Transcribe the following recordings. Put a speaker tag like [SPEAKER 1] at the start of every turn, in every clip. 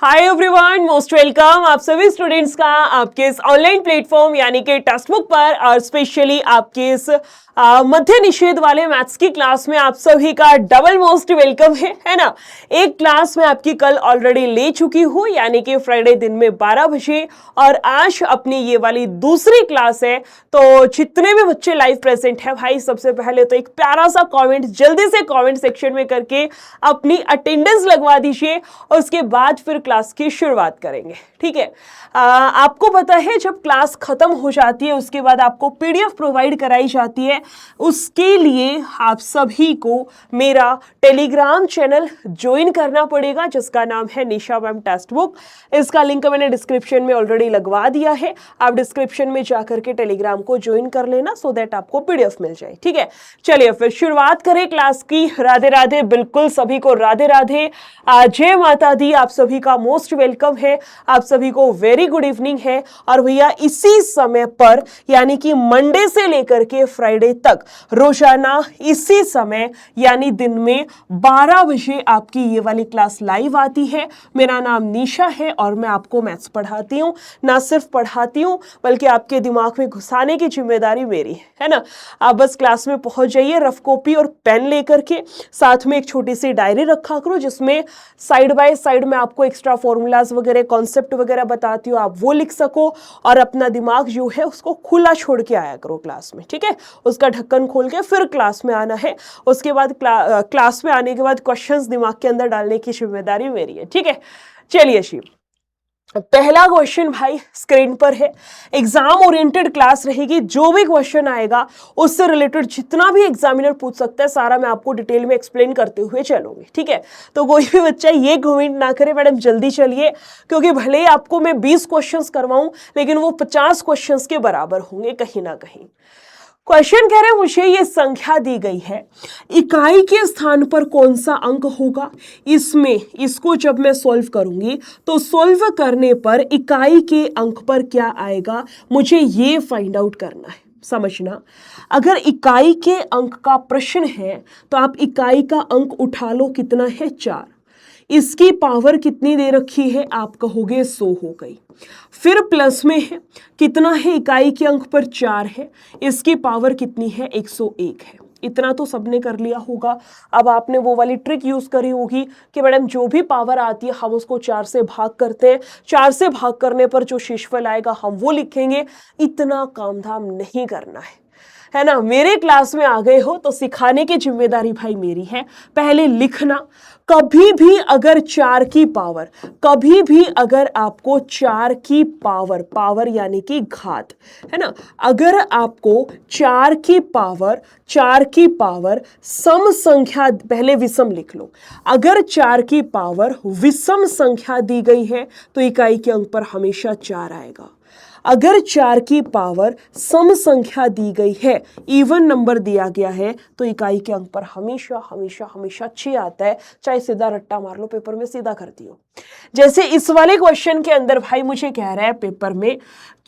[SPEAKER 1] Hi everyone, most welcome आप सभी students का आपके इस ऑनलाइन प्लेटफॉर्म यानी कि टेक्स्ट बुक पर और स्पेशली आपके इस मध्य निषेध वाले मैथ्स की क्लास में आप सभी का डबल मोस्ट वेलकम है ना। एक क्लास में आपकी कल ऑलरेडी ले चुकी हूँ यानी कि फ्राइडे दिन में 12 बजे और आज अपनी ये वाली दूसरी क्लास है। तो जितने भी बच्चे लाइव प्रेजेंट है भाई, सबसे पहले तो एक प्यारा सा कमेंट जल्दी से कमेंट सेक्शन में करके अपनी अटेंडेंस लगवा दीजिए और उसके बाद फिर क्लास की शुरुआत करेंगे। ठीक है, आपको पता है जब क्लास खत्म हो जाती है उसके बाद आपको पीडीएफ प्रोवाइड कराई जाती है। उसके लिए आप सभी को मेरा टेलीग्राम चैनल ज्वाइन करना पड़ेगा जिसका नाम है निशा मैम टेक्स्ट बुक। इसका लिंक मैंने डिस्क्रिप्शन में ऑलरेडी लगवा दिया है, आप डिस्क्रिप्शन में जाकर के टेलीग्राम को ज्वाइन कर लेना सो दैट आपको पीडीएफ मिल जाए। ठीक है, चलिए फिर शुरुआत करें क्लास की। राधे राधे, बिल्कुल सभी को राधे राधे, जय माता दी, आप सभी का मोस्ट वेलकम है, आप सभी को वेरी गुड इवनिंग है। और भैया इसी समय पर यानी कि मंडे से लेकर के फ्राइडे तक रोजाना इसी समय यानी दिन में 12 बजे आपकी ये वाली क्लास लाइव आती है। मेरा नाम निशा है और मैं आपको मैथ्स पढ़ाती हूँ, ना सिर्फ पढ़ाती हूँ बल्कि आपके दिमाग में घुसाने की जिम्मेदारी मेरी है ना। आप बस क्लास में पहुंच जाइए, रफ कॉपी और पेन लेकर के, साथ में एक छोटी सी डायरी रखा करो जिसमें साइड बाय साइड में आपको एक्स्ट्रा फॉर्मूलाज वगैरह कॉन्सेप्ट वगैरह बताती हूँ, आप वो लिख सको और अपना दिमाग जो है उसको खुला छोड़ के आया करो क्लास में। ठीक है, उसका ढक्कन खोल के फिर क्लास में आना है। उसके बाद क्लास में आने के बाद क्वेश्चंस दिमाग के अंदर डालने की जिम्मेदारी मेरी है। ठीक है, चलिए शिव, पहला क्वेश्चन भाई स्क्रीन पर है। एग्जाम ओरिएंटेड क्लास रहेगी, जो भी क्वेश्चन आएगा उससे रिलेटेड जितना भी एग्जामिनर पूछ सकता है सारा मैं आपको डिटेल में एक्सप्लेन करते हुए चलूंगी। ठीक है, तो कोई भी बच्चा ये कमेंट ना करे मैडम जल्दी चलिए, क्योंकि भले ही आपको मैं 20 क्वेश्चंस करवाऊं लेकिन वो 50 क्वेश्चंस के बराबर होंगे कहीं ना कहीं। क्वेश्चन कह रहे हैं मुझे ये संख्या दी गई है, इकाई के स्थान पर कौन सा अंक होगा। इसमें इसको जब मैं सॉल्व करूंगी तो सॉल्व करने पर इकाई के अंक पर क्या आएगा मुझे ये फाइंड आउट करना है। समझना, अगर इकाई के अंक का प्रश्न है तो आप इकाई का अंक उठा लो, कितना है 4। इसकी पावर कितनी दे रखी है, आप कहोगे 100 हो गई। फिर प्लस में है, कितना है इकाई के अंक पर 4 है, इसकी पावर कितनी है 101 है। इतना तो सबने कर लिया होगा। अब आपने वो वाली ट्रिक यूज करी होगी कि मैडम जो भी पावर आती है हम उसको 4 से भाग करते हैं, 4 से भाग करने पर जो शेषफल आएगा हम वो लिखेंगे। इतना काम धाम नहीं करना है ना। मेरे क्लास में आ गए हो तो सिखाने की जिम्मेदारी भाई मेरी है। पहले लिखना, कभी भी अगर 4 की पावर, कभी भी अगर आपको 4 की पावर यानी कि घात है ना, अगर आपको 4 की पावर सम संख्या, पहले विषम लिख लो, अगर 4 की पावर विषम संख्या दी गई है तो इकाई के अंक पर हमेशा 4 आएगा। अगर 4 की पावर सम संख्या दी गई है, इवन नंबर दिया गया है, तो इकाई के अंक पर हमेशा हमेशा हमेशा 6 आता है। चाहे सीधा रट्टा मार लो, पेपर में सीधा कर दियो। जैसे इस वाले क्वेश्चन के अंदर भाई मुझे कह रहा है पेपर में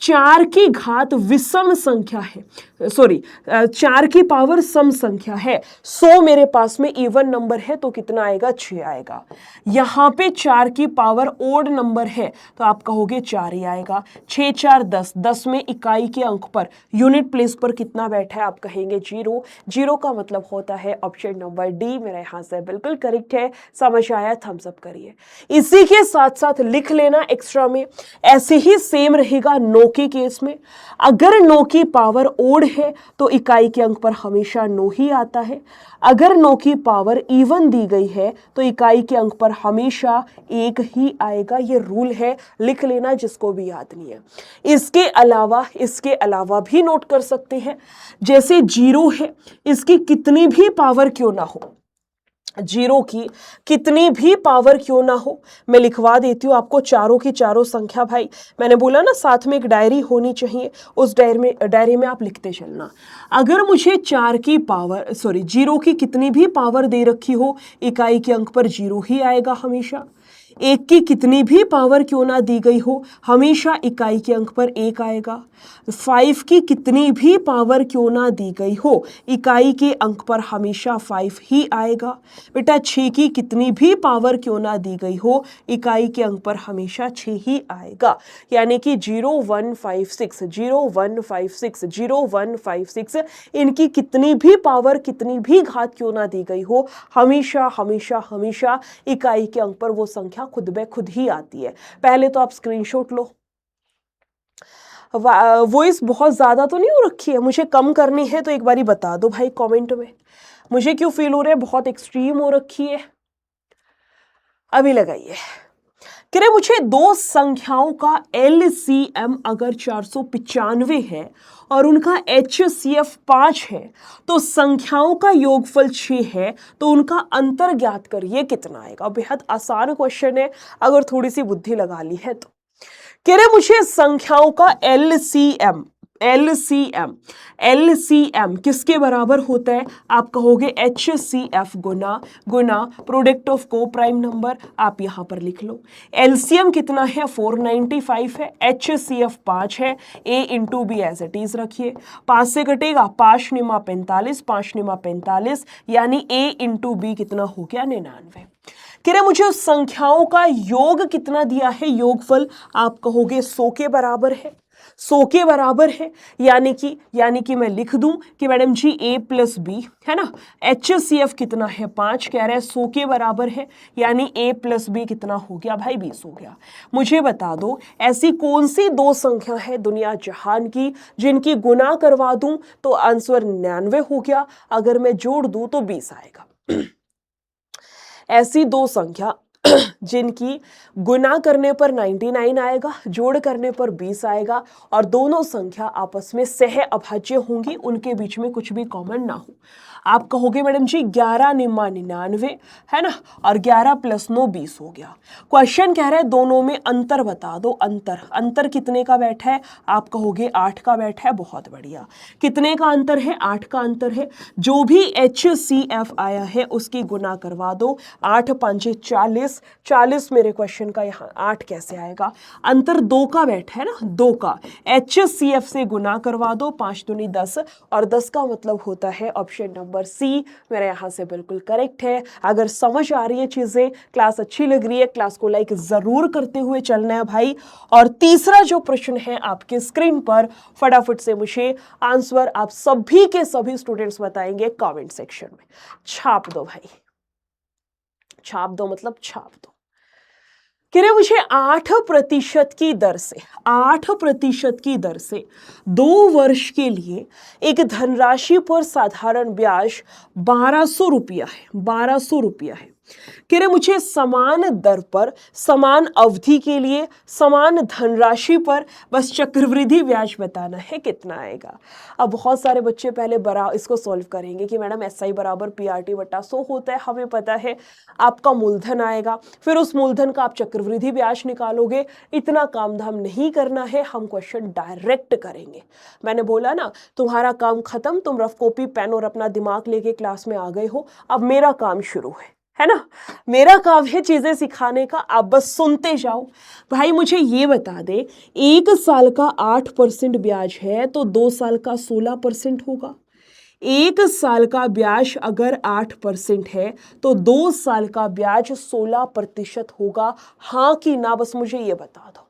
[SPEAKER 1] 4 की घात विषम संख्या है, सॉरी 4 की पावर सम संख्या है, 100 मेरे पास में इवन नंबर है तो कितना आएगा 6 आएगा। यहां पे 4 की पावर ओड नंबर है तो आप कहोगे 4 ही आएगा। 6 4 10, 10 में इकाई के अंक पर यूनिट प्लेस पर कितना बैठा है, आप कहेंगे 0। 0 का मतलब होता है ऑप्शन नंबर डी, मेरा यहां से बिल्कुल करेक्ट है। समझ आया, थम्स अप करिए। इसी के साथ साथ लिख लेना एक्स्ट्रा में, ऐसे ही सेम रहेगा 9 के केस में। अगर 9 की पावर ओड है तो इकाई के अंक पर हमेशा 9 ही आता है। अगर 9 की पावर इवन दी गई है तो इकाई के अंक पर हमेशा 1 ही आएगा। ये रूल है, लिख लेना जिसको भी याद नहीं है। इसके अलावा भी नोट कर सकते हैं, जैसे 0 है, इसकी कितनी भी पावर क्यों ना हो, 0 की कितनी भी पावर क्यों ना हो, मैं लिखवा देती हूँ आपको चारों की चारों संख्या। भाई मैंने बोला ना साथ में एक डायरी होनी चाहिए, उस डायरी में आप लिखते चलना। अगर मुझे 0 की कितनी भी पावर दे रखी हो, इकाई के अंक पर 0 ही आएगा हमेशा। एक की कितनी भी पावर क्यों ना दी गई हो, हमेशा इकाई के अंक पर एक आएगा। 5 की कितनी भी पावर क्यों ना दी गई हो, इकाई के अंक पर हमेशा 5 ही आएगा। बेटा 6 की कितनी भी पावर क्यों ना दी गई हो, इकाई के अंक पर हमेशा 6 ही आएगा। यानी कि 0 1 5 6 0 1 5 6 0 1 5 6, इनकी कितनी भी पावर कितनी भी घात क्यों ना दी गई हो, हमेशा हमेशा हमेशा इकाई के अंक पर वो संख्या खुद ब खुद ही आती है। पहले तो आप स्क्रीनशॉट लो। वॉइस बहुत ज्यादा तो नहीं हो रखी है, मुझे कम करनी है तो एक बारी बता दो भाई कमेंट में। मुझे क्यों फील हो रहा है बहुत एक्सट्रीम हो रखी है। अभी लगाइए। कह रहे मुझे दो संख्याओं का LCM अगर 495 है और उनका HCF 5 है तो संख्याओं का योगफल 6 है, तो उनका अंतर ज्ञात करिए कितना आएगा। बेहद आसान क्वेश्चन है अगर थोड़ी सी बुद्धि लगा ली है तो। कह रहे मुझे संख्याओं का LCM किसके बराबर होता है, आप कहोगे HCF गुना प्रोडक्ट ऑफ को प्राइम नंबर। आप यहां पर लिख लो LCM कितना है 495 है, HCF 5 है, A into B as it is रखिए। 5 से कटेगा 5 निमा 45, 5 निमा 45, यानी A इंटू बी कितना हो गया 99। कह रहे मुझे उस संख्याओं का योग कितना दिया है, योगफल आप कहोगे 100 के बराबर है, 100 के बराबर है। यानी कि मैं लिख दूं कि madam ji A plus B है ना, HCF कितना है 5, कह रहे हैं 100 के बराबर है, यानी A प्लस बी कितना हो गया भाई 20 हो गया। मुझे बता दो ऐसी कौन सी दो संख्या है दुनिया जहान की जिनकी गुना करवा दूं तो आंसर 99 हो गया, अगर मैं जोड़ दूं तो 20 आएगा। ऐसी दो संख्या जिनकी गुना करने पर 99 आएगा, जोड़ करने पर 20 आएगा, और दोनों संख्या आपस में सह अभाज्य होंगी, उनके बीच में कुछ भी कॉमन ना हो। आप कहोगे मैडम जी 11 निम्मा 99 है ना, और 11 प्लस 9 20 हो गया। क्वेश्चन कह रहा है दोनों में अंतर बता दो। अंतर कितने का बैठा है, आप कहोगे 8 का बैठा है, बहुत बढ़िया। कितने का अंतर है, 8 का अंतर है। जो भी HCF आया है उसकी गुना करवा दो, 8 5 40, 40 मेरे क्वेश्चन का यहाँ 8 कैसे आएगा, अंतर 2 का बैठा है ना, 2 का। HCF से गुना करवा दो, 5 दूनी 10, और 10 का मतलब होता है ऑप्शन नंबर सी, मेरे यहाँ से बिल्कुल करेक्ट है। अगर समझ आ रही है चीजें, क्लास अच्छी लग रही है, क्लास को लाइक जरूर करते हुए चलना है भाई। और तीसरा जो प्रश्न है आपके स्क्रीन पर, फटाफट से मुझे आंसर आप सभी के सभी स्टूडेंट्स बताएंगे कमेंट सेक्शन में। छाप दो भाई, छाप दो मतलब छाप दो। कह रहे मुझे 8% की दर से 8% की दर से 2 वर्ष के लिए एक धनराशि पर साधारण ब्याज 1200 रुपया है, 1200 रुपया है। कह रहे मुझे समान दर पर समान अवधि के लिए समान धनराशि पर बस चक्रवृद्धि ब्याज बताना है, कितना आएगा। अब बहुत सारे बच्चे पहले इसको सॉल्व करेंगे कि मैडम SI बराबर PRT बटा 100 होता है, हमें पता है। आपका मूलधन आएगा, फिर उस मूलधन का आप चक्रवृद्धि ब्याज निकालोगे। इतना काम धाम नहीं करना है, हम क्वेश्चन डायरेक्ट करेंगे। मैंने बोला ना तुम्हारा काम खत्म, तुम रफ कॉपी पेन और अपना दिमाग लेके क्लास में आ गए हो, अब मेरा काम शुरू है ना। मेरा काम है चीजें सिखाने का, आप बस सुनते जाओ। भाई मुझे ये बता दे, 1 साल का 8% ब्याज है तो 2 साल का 16% होगा। 1 साल का ब्याज अगर 8% है तो 2 साल का ब्याज 16% होगा, हाँ कि ना, बस मुझे ये बता दो।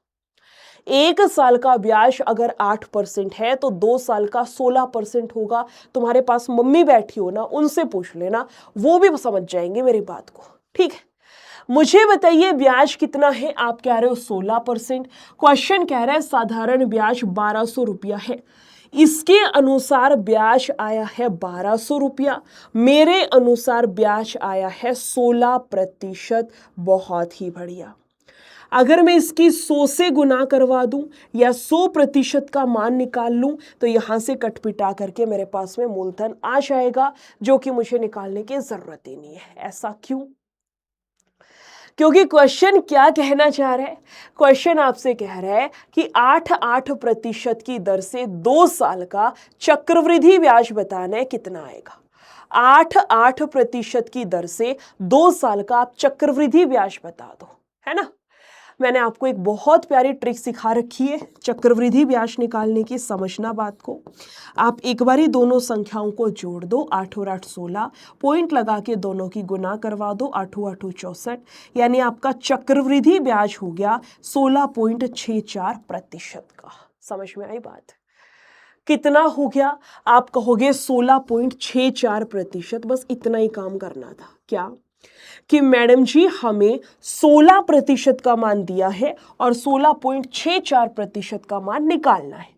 [SPEAKER 1] 1 साल का ब्याज अगर 8% है तो 2 साल का 16% होगा। तुम्हारे पास मम्मी बैठी हो ना, उनसे पूछ लेना, वो भी समझ जाएंगे मेरी बात को, ठीक है। मुझे बताइए ब्याज कितना है, आप कह रहे हो 16%। क्वेश्चन कह रहा है साधारण ब्याज 1200 रुपया है, इसके अनुसार ब्याज आया है 1200 रुपया, मेरे अनुसार ब्याज आया है 16%। बहुत ही बढ़िया। अगर मैं इसकी 100 से गुना करवा दूं या 100% का मान निकाल लूं तो यहां से कटपिटा करके मेरे पास में मूलधन आ जाएगा, जो कि मुझे निकालने की जरूरत ही नहीं है। ऐसा क्यों? क्योंकि क्वेश्चन क्या कहना चाह रहा है, क्वेश्चन आपसे कह रहा है कि 8% की दर से 2 साल का चक्रवृद्धि ब्याज बताना है, कितना आएगा। 8% की दर से 2 साल का आप चक्रवृद्धि ब्याज बता दो, है ना। मैंने आपको एक बहुत प्यारी ट्रिक सिखा रखी है चक्रवृद्धि ब्याज निकालने की। समझना बात को, आप एक बारी दोनों संख्याओं को जोड़ दो, 8 और 8 16, पॉइंट लगा के दोनों की गुना करवा दो, 8 8 64, यानी आपका चक्रवृद्धि ब्याज हो गया 16.64% का। समझ में आई बात? कितना हो गया? आप कहोगे 16.64%। बस इतना ही काम करना था। क्या कि मैडम जी हमें 16% का मान दिया है और 16.64% का मान निकालना है।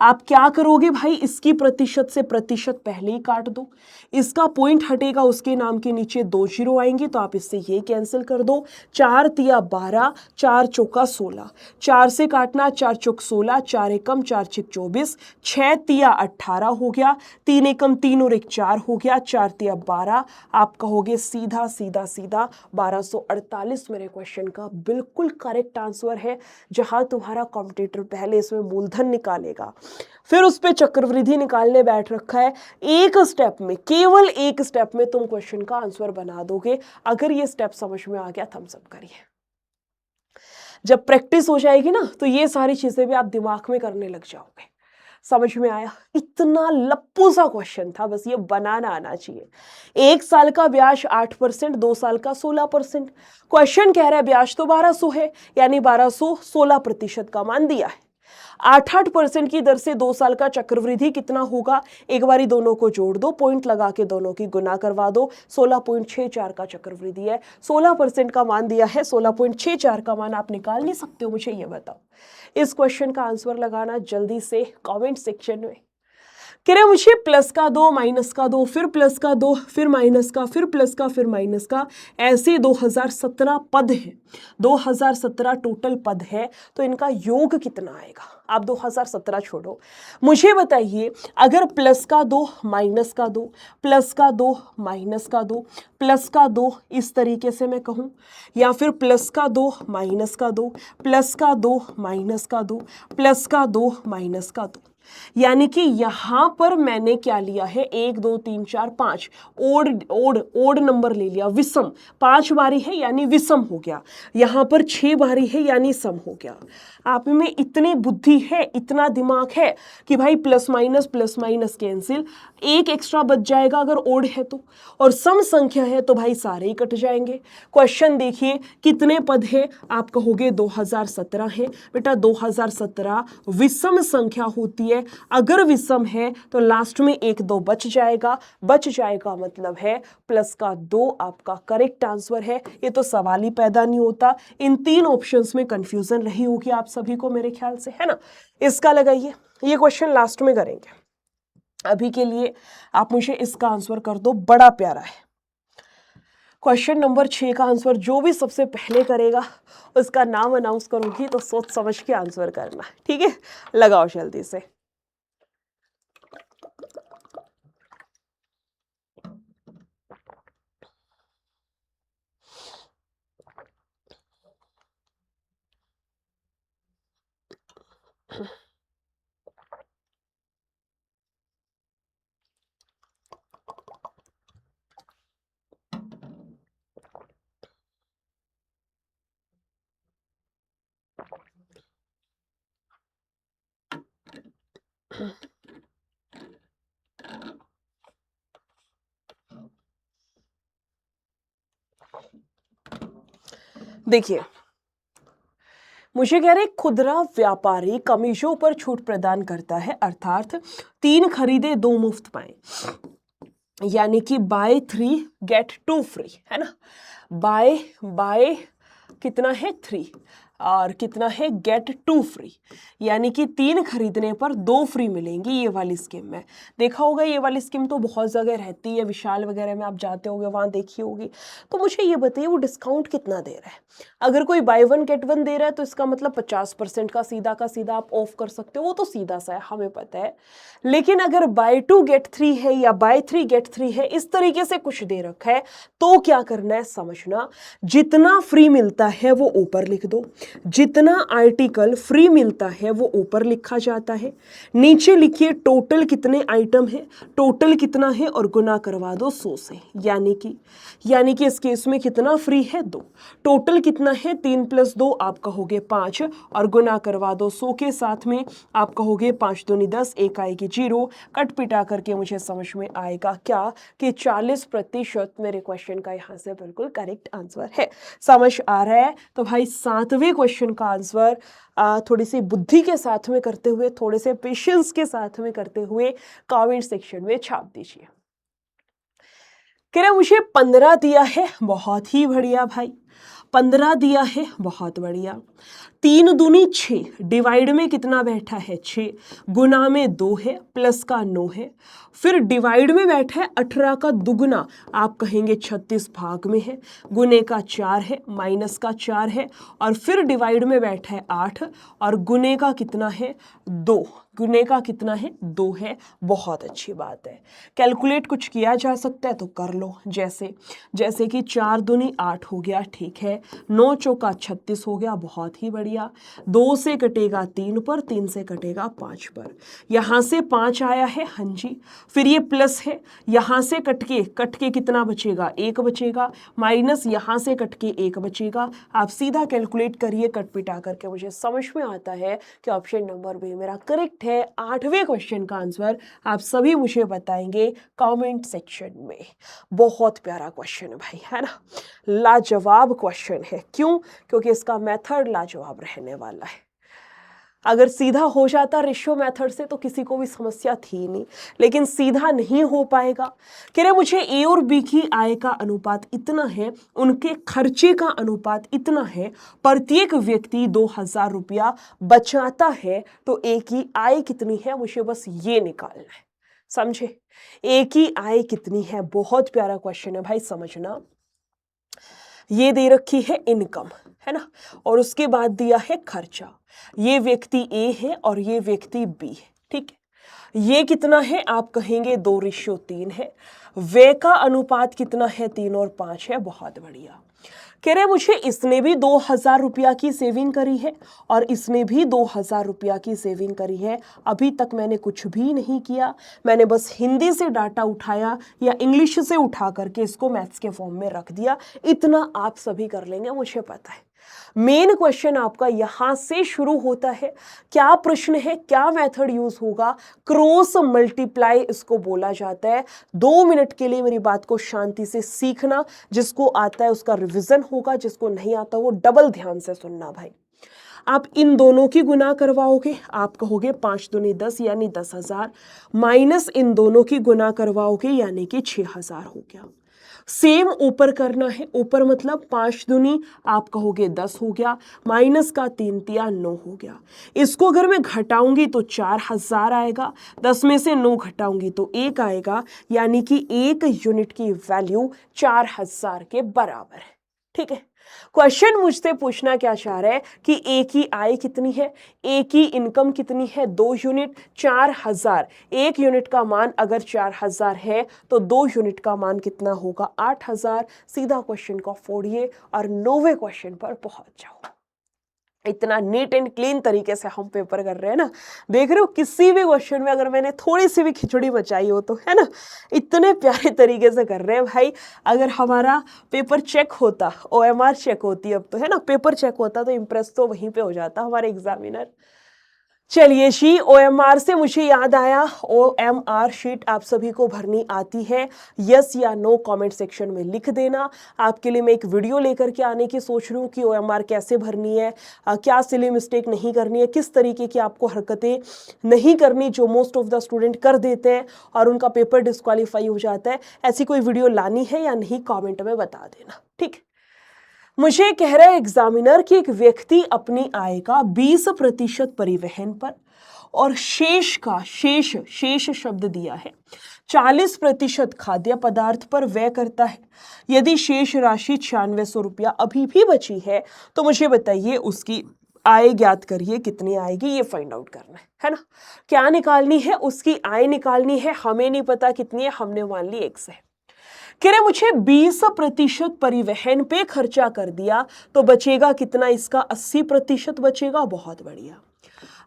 [SPEAKER 1] आप क्या करोगे भाई, इसकी प्रतिशत से प्रतिशत पहले ही काट दो, इसका पॉइंट हटेगा, उसके नाम के नीचे 2 जीरो आएंगे, तो आप इससे ये कैंसिल कर दो। 4 तिया 12, 4 चौका 16, 4 से काटना, 4 चौक 16, 4 एकम 4 छिक 24, 6 तिया 18 हो गया, 3 एकम 3 और 1 4 हो गया, 4 तिया 12। आप कहोगे सीधा सीधा सीधा 1248 मेरे क्वेश्चन का बिल्कुल करेक्ट आंसर है। जहां तुम्हारा कॉम्पिटिटर पहले इसमें मूलधन निकालेगा, फिर उस पे चक्रवृद्धि निकालने बैठ रखा है, एक स्टेप में, केवल एक स्टेप में तुम क्वेश्चन का आंसर बना दोगे। अगर ये स्टेप समझ में आ गया, थम्स अप करिए। जब प्रैक्टिस हो जाएगी ना, तो ये सारी चीजें भी आप दिमाग में करने लग जाओगे। समझ में आया? इतना लप्पू सा क्वेश्चन था, बस ये बनाना आना चाहिए। 1 साल का ब्याज 8%, 2 साल का 16%। क्वेश्चन कह रहा है ब्याज तो 1200 है, यानी 1200 16% का मान दिया है। 8% की दर से 2 साल का चक्रवृद्धि कितना होगा? एक बारी दोनों को जोड़ दो, पॉइंट लगा के दोनों की गुना करवा दो। 16.64 का चक्रवृद्धि है, 16% का मान दिया है, 16.64 का मान आप निकाल नहीं सकते हो? मुझे ये बताओ। इस क्वेश्चन का आंसर लगाना जल्दी से कमेंट सेक्शन में। कह रहे मुझे प्लस का दो, माइनस का दो, फिर प्लस का दो, फिर माइनस का, फिर प्लस का, फिर माइनस का, ऐसे 2017 पद है। 2017 टोटल पद है, तो इनका योग कितना आएगा? आप 2017 छोड़ो, मुझे बताइए, अगर प्लस का दो, माइनस का दो, प्लस का दो, माइनस का दो, प्लस का दो, इस तरीके से मैं कहूं, या फिर प्लस का दो, माइनस का दो, प्लस का दो, माइनस का दो, प्लस का दो, माइनस का दो, यानी कि यहां पर मैंने क्या लिया है? 1 2 3 4 5 ओड नंबर ले लिया, विषम। 5 बारी है यानी विषम हो गया, यहां पर 6 बारी है यानी सम हो गया। आप में इतनी बुद्धि है, इतना दिमाग है कि भाई प्लस माइनस कैंसिल, एक एक्स्ट्रा बच जाएगा अगर ओड है तो, और सम संख्या है तो भाई सारे ही कट जाएंगे। क्वेश्चन देखिए कितने पद है? आप कहोगे 2017 है। बेटा 2017 विषम संख्या होती है, अगर विषम है तो लास्ट में 1 2 बच जाएगा मतलब है प्लस का 2 आपका करेक्ट आंसर है। ये तो सवाल ही पैदा नहीं होता। इन 3 ऑप्शंस में कंफ्यूजन रही होगी आप सभी को मेरे ख्याल से, है ना। इसका लगाइए, ये क्वेश्चन लास्ट में करेंगे। अभी के लिए आप मुझे इसका आंसर कर दो, बड़ा प्यारा है। क्वेश्चन नंबर 6 का आंसर जो भी सबसे पहले करेगा उसका नाम अनाउंस करूंगी, तो सोच समझ के आंसर करना, ठीक है। लगाओ जल्दी से। देखिए, मुझे कह रहे खुदरा व्यापारी कमीजों पर छूट प्रदान करता है, अर्थात 3 खरीदे 2 मुफ्त पाए, यानी कि बाय 3 गेट 2 फ्री, है ना। बाय कितना है? 3, और कितना है? गेट 2 फ्री, यानी कि 3 खरीदने पर 2 फ्री मिलेंगी। ये वाली स्कीम में देखा होगा, ये वाली स्कीम तो बहुत जगह रहती है, विशाल वगैरह में आप जाते होगे, वहां देखी होगी। तो मुझे ये बताइए वो डिस्काउंट कितना दे रहा है? अगर कोई बाय 1 गेट 1 दे रहा है तो इसका मतलब 50% का सीधा आप ऑफ कर सकते हो, वो तो सीधा सा है, हमें पता है। लेकिन अगर बाय 2 गेट 3 है या बाय 3 गेट 3 है, इस तरीके से कुछ दे रखा है, तो क्या करना है समझना, जितना फ्री मिलता है वो ऊपर लिख दो, जितना आर्टिकल फ्री मिलता है वो ऊपर लिखा जाता है, नीचे लिखिए टोटल कितने आइटम है, टोटल कितना है और गुना करवा दो 100 से। यानी कि इस केस में कितना फ्री है 2, टोटल कितना है 3 + 2 आप कहोगे 5 और गुना करवा दो 100 के साथ में, आप कहोगे 5 दूनी 10, 1 आएगी 0, कट पिटा करके मुझे समझ में आएगा क्या कि 40% मेरे क्वेश्चन का यहाँ से बिल्कुल करेक्ट आंसर है। समझ आ रहा है? तो भाई 7वें क्वेश्चन का आंसर थोड़ी सी बुद्धि के साथ में करते हुए, थोड़े से पेशेंस के साथ में करते हुए कमेंट सेक्शन में छाप दीजिए। कह रहे मुझे 15 दिया है, बहुत ही बढ़िया भाई, 15 दिया है, बहुत बढ़िया। 3 दूनी 6, डिवाइड में कितना बैठा है 6, गुना में 2 है, प्लस का 9 है, फिर डिवाइड में बैठा है 18 का दुगुना, आप कहेंगे 36 भाग में है, गुने का 4 है, माइनस का 4 है, और फिर डिवाइड में बैठा है 8 और गुने का कितना है 2, गुने का कितना है 2 है। बहुत अच्छी बात है। कैलकुलेट कुछ किया जा सकता है तो कर लो, जैसे कि 4 दूनी 8 हो गया, ठीक है, 9 चौका 36 हो गया, बहुत ही बढ़िया। 2 से कटेगा 3 पर, 3 से कटेगा 5 पर, यहाँ से 5 आया है, हाँ जी, फिर ये प्लस है, यहाँ से कट के कितना बचेगा 1 बचेगा, माइनस यहाँ से कट के 1 बचेगा। आप सीधा कैलकुलेट करिए, कट पिटा करके मुझे समझ में आता है कि ऑप्शन नंबर बी मेरा करेक्ट है। 8वें क्वेश्चन का आंसर आप सभी मुझे बताएंगे कमेंट सेक्शन में। बहुत प्यारा क्वेश्चन है भाई, है ना, लाजवाब क्वेश्चन है। क्यों? क्योंकि इसका मेथड लाजवाब रहने वाला है। अगर सीधा हो जाता रेशियो मेथड से तो किसी को भी समस्या थी नहीं, लेकिन सीधा नहीं हो पाएगा। कह रहे मुझे ए और बी की आय का अनुपात इतना है, उनके खर्चे का अनुपात इतना है, प्रत्येक व्यक्ति 2000 रुपया बचाता है, तो ए की आय कितनी है, मुझे बस ये निकालना है। समझे? ए की आय कितनी है, बहुत प्यारा क्वेश्चन है भाई, समझना। ये दे रखी है इनकम, है ना, और उसके बाद दिया है खर्चा। ये व्यक्ति ए है और ये व्यक्ति बी है, ठीक है। ये कितना है, आप कहेंगे 2:3 है। व्यय का अनुपात कितना है, 3 और 5 है, बहुत बढ़िया। कह रहे मुझे इसने भी 2000 रुपया की सेविंग करी है और इसने भी 2000 रुपया की सेविंग करी है। अभी तक मैंने कुछ भी नहीं किया, मैंने बस हिंदी से डाटा उठाया या इंग्लिश से उठा करके इसको मैथ्स के फॉर्म में रख दिया। इतना आप सभी कर लेंगे, मुझे पता है। मेन क्वेश्चन आपका यहां से शुरू होता है। क्या प्रश्न है, क्या मेथड यूज होगा? क्रॉस मल्टीप्लाई इसको बोला जाता है। 2 मिनट के लिए मेरी बात को शांति से सीखना, जिसको आता है उसका रिवीजन होगा, जिसको नहीं आता वो डबल ध्यान से सुनना भाई। आप इन दोनों की गुना करवाओगे, आप कहोगे 5 दूनी 10 यानी 10,000, माइनस इन दोनों की गुना करवाओगे यानी कि 6,000 हो गया। सेम ऊपर करना है, ऊपर मतलब 5 दूनी आप कहोगे 10 हो गया, माइनस का 3 तिया 9 हो गया। इसको अगर मैं घटाऊंगी तो 4,000 आएगा, 10 में से 9 घटाऊंगी तो 1 आएगा, यानी कि 1 यूनिट की वैल्यू 4,000 के बराबर है। ठीक है, क्वेश्चन मुझसे पूछना क्या चाह रहा है कि ए की आय कितनी है, ए की इनकम कितनी है, 2 यूनिट 4,000। 1 यूनिट का मान अगर 4,000 है तो 2 यूनिट का मान कितना होगा, 8,000। सीधा क्वेश्चन को फोड़िए और 9वें क्वेश्चन पर पहुंच जाओ। इतना नीट एंड क्लीन तरीके से हम पेपर कर रहे हैं ना, देख रहे हो, किसी भी क्वेश्चन में अगर मैंने थोड़ी सी भी खिचड़ी मचाई हो तो, है ना, इतने प्यारे तरीके से कर रहे हैं भाई। अगर हमारा पेपर चेक होता, OMR चेक होती अब तो, है ना, पेपर चेक होता तो इम्प्रेस तो वहीं पे हो जाता हमारे एग्जामिनर। चलिए जी, OMR से मुझे याद आया, OMR शीट आप सभी को भरनी आती है, यस या नो कमेंट सेक्शन में लिख देना। आपके लिए मैं एक वीडियो लेकर के आने की सोच रही हूँ कि OMR कैसे भरनी है, क्या सिली मिस्टेक नहीं करनी है, किस तरीके की आपको हरकतें नहीं करनी जो मोस्ट ऑफ द स्टूडेंट कर देते हैं और उनका पेपर डिस्क्वालीफाई हो जाता है। ऐसी कोई वीडियो लानी है या नहीं, कॉमेंट में बता देना। ठीक, मुझे कह रहा है एग्जामिनर कि एक व्यक्ति अपनी आय का 20% परिवहन पर और शेष शब्द दिया है 40% खाद्य पदार्थ पर व्यय करता है। यदि शेष राशि 9600 रुपया अभी भी बची है तो मुझे बताइए उसकी आय ज्ञात करिए, कितनी आएगी, ये फाइंड आउट करना है ना। क्या निकालनी है, उसकी आय निकालनी है। हमें नहीं पता कितनी है, हमने मान ली 1 है। कह रहे मुझे 20% परिवहन पे खर्चा कर दिया तो बचेगा कितना, इसका 80% बचेगा। बहुत बढ़िया।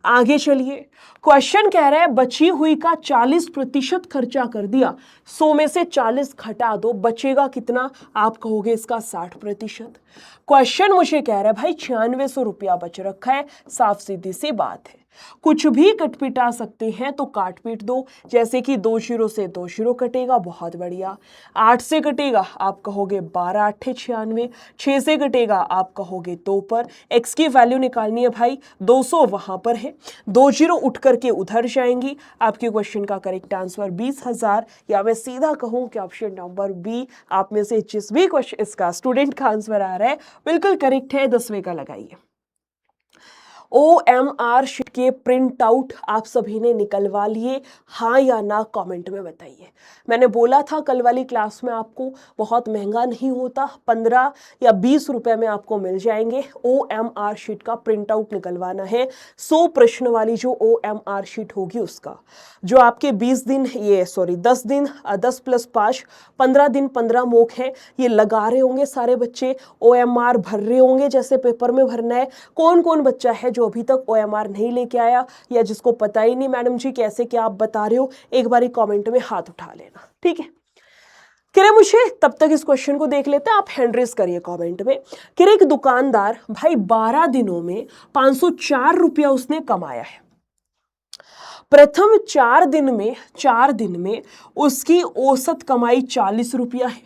[SPEAKER 1] आगे चलिए, क्वेश्चन कह रहा है बची हुई का 40% खर्चा कर दिया, 100 में से 40 घटा दो, बचेगा कितना, आप कहोगे इसका 60%। क्वेश्चन मुझे कह रहा है भाई 9600 रुपया बच रखा है, साफ सीधी सी बात है, कुछ भी कट पिटा सकते हैं तो काट पीट दो। जैसे कि 2 0 से 2 0 कटेगा, बहुत बढ़िया। 8 से कटेगा, आप कहोगे 12 8 96। 6 से कटेगा, आप कहोगे 2 पर। x की वैल्यू निकालनी है भाई, 200 वहां पर है, 2 0 उठ करके उधर जाएंगी। आपके क्वेश्चन का करेक्ट आंसर 20,000, या मैं सीधा कहूं कि ऑप्शन नंबर बी, आप में से जिस भी क्वेश्चन इसका स्टूडेंट का आंसर आ रहा है बिल्कुल करेक्ट है। 10वें का लगाइए। OMR शीट के प्रिंट आउट आप सभी ने निकलवा लिए, हाँ या ना कमेंट में बताइए। मैंने बोला था कल वाली क्लास में आपको बहुत महंगा नहीं होता, 15 या 20 रुपए में आपको मिल जाएंगे। OMR शीट का प्रिंट आउट निकलवाना है, 100 प्रश्न वाली जो OMR शीट होगी उसका, जो आपके 10 दिन 10 + 5 15 दिन 15 मॉक है, ये लगा रहे होंगे सारे बच्चे, OMR भर रहे होंगे जैसे पेपर में भरना है। कौन कौन बच्चा है जो अभी तक OMR नहीं लेके आया, या जिसको पता ही नहीं मैडम जी कैसे क्या आप बता रहे हो, एक बारी कमेंट में हाथ उठा लेना, ठीक है। किरे मुझे तब तक इस क्वेश्चन को देख लेते हैं, आप हैंड रेज करिए कमेंट में। किरे एक दुकानदार भाई 12 दिनों में 504 रुपया उसने कमाया है। प्रथम 4 दिन में उसकी औसत कमाई 40 रुपया है।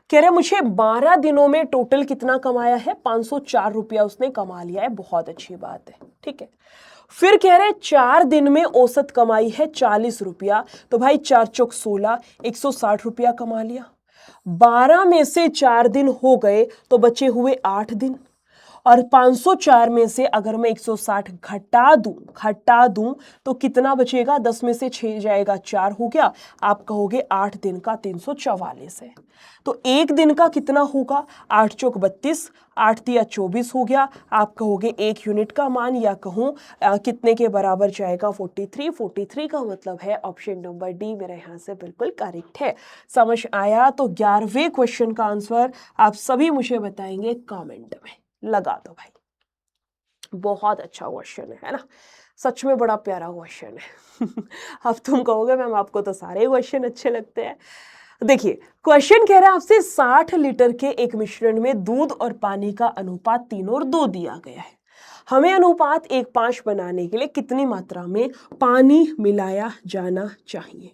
[SPEAKER 1] कह रहे मुझे 12 दिनों में टोटल कितना कमाया है, 504 रुपया उसने कमा लिया है, बहुत अच्छी बात है, ठीक है। फिर कह रहे 4 दिन में औसत कमाई है 40 रुपया, तो भाई 4 चौक 16, 160 रुपया कमा लिया। 12 में से 4 दिन हो गए तो बचे हुए 8 दिन, और 504 में से अगर मैं 160 घटा दूं तो कितना बचेगा, 10 में से 6 जाएगा 4 हो गया, आप कहोगे 8 दिन का 344 है। तो एक दिन का कितना होगा, 8 चौक 32, 8 तिया 24 हो गया, आप कहोगे 1 यूनिट का मान, या कहूं कितने के बराबर जाएगा, 43 का मतलब है ऑप्शन नंबर डी मेरे यहां से बिल्कुल करेक्ट है। समझ आया? तो 11वें क्वेश्चन का आंसर आप सभी मुझे बताएंगे कमेंट में, लगा दो भाई। बहुत अच्छा क्वेश्चन है ना, सच में बड़ा प्यारा क्वेश्चन है। अब तुम कहोगे मैम आपको तो सारे क्वेश्चन अच्छे लगते हैं। देखिए क्वेश्चन कह रहा है आपसे 60 लीटर के एक मिश्रण में दूध और पानी का अनुपात 3 और 2 दिया गया है। हमें अनुपात 1:5 बनाने के लिए कितनी मात्रा में पानी मिलाया जाना चाहिए।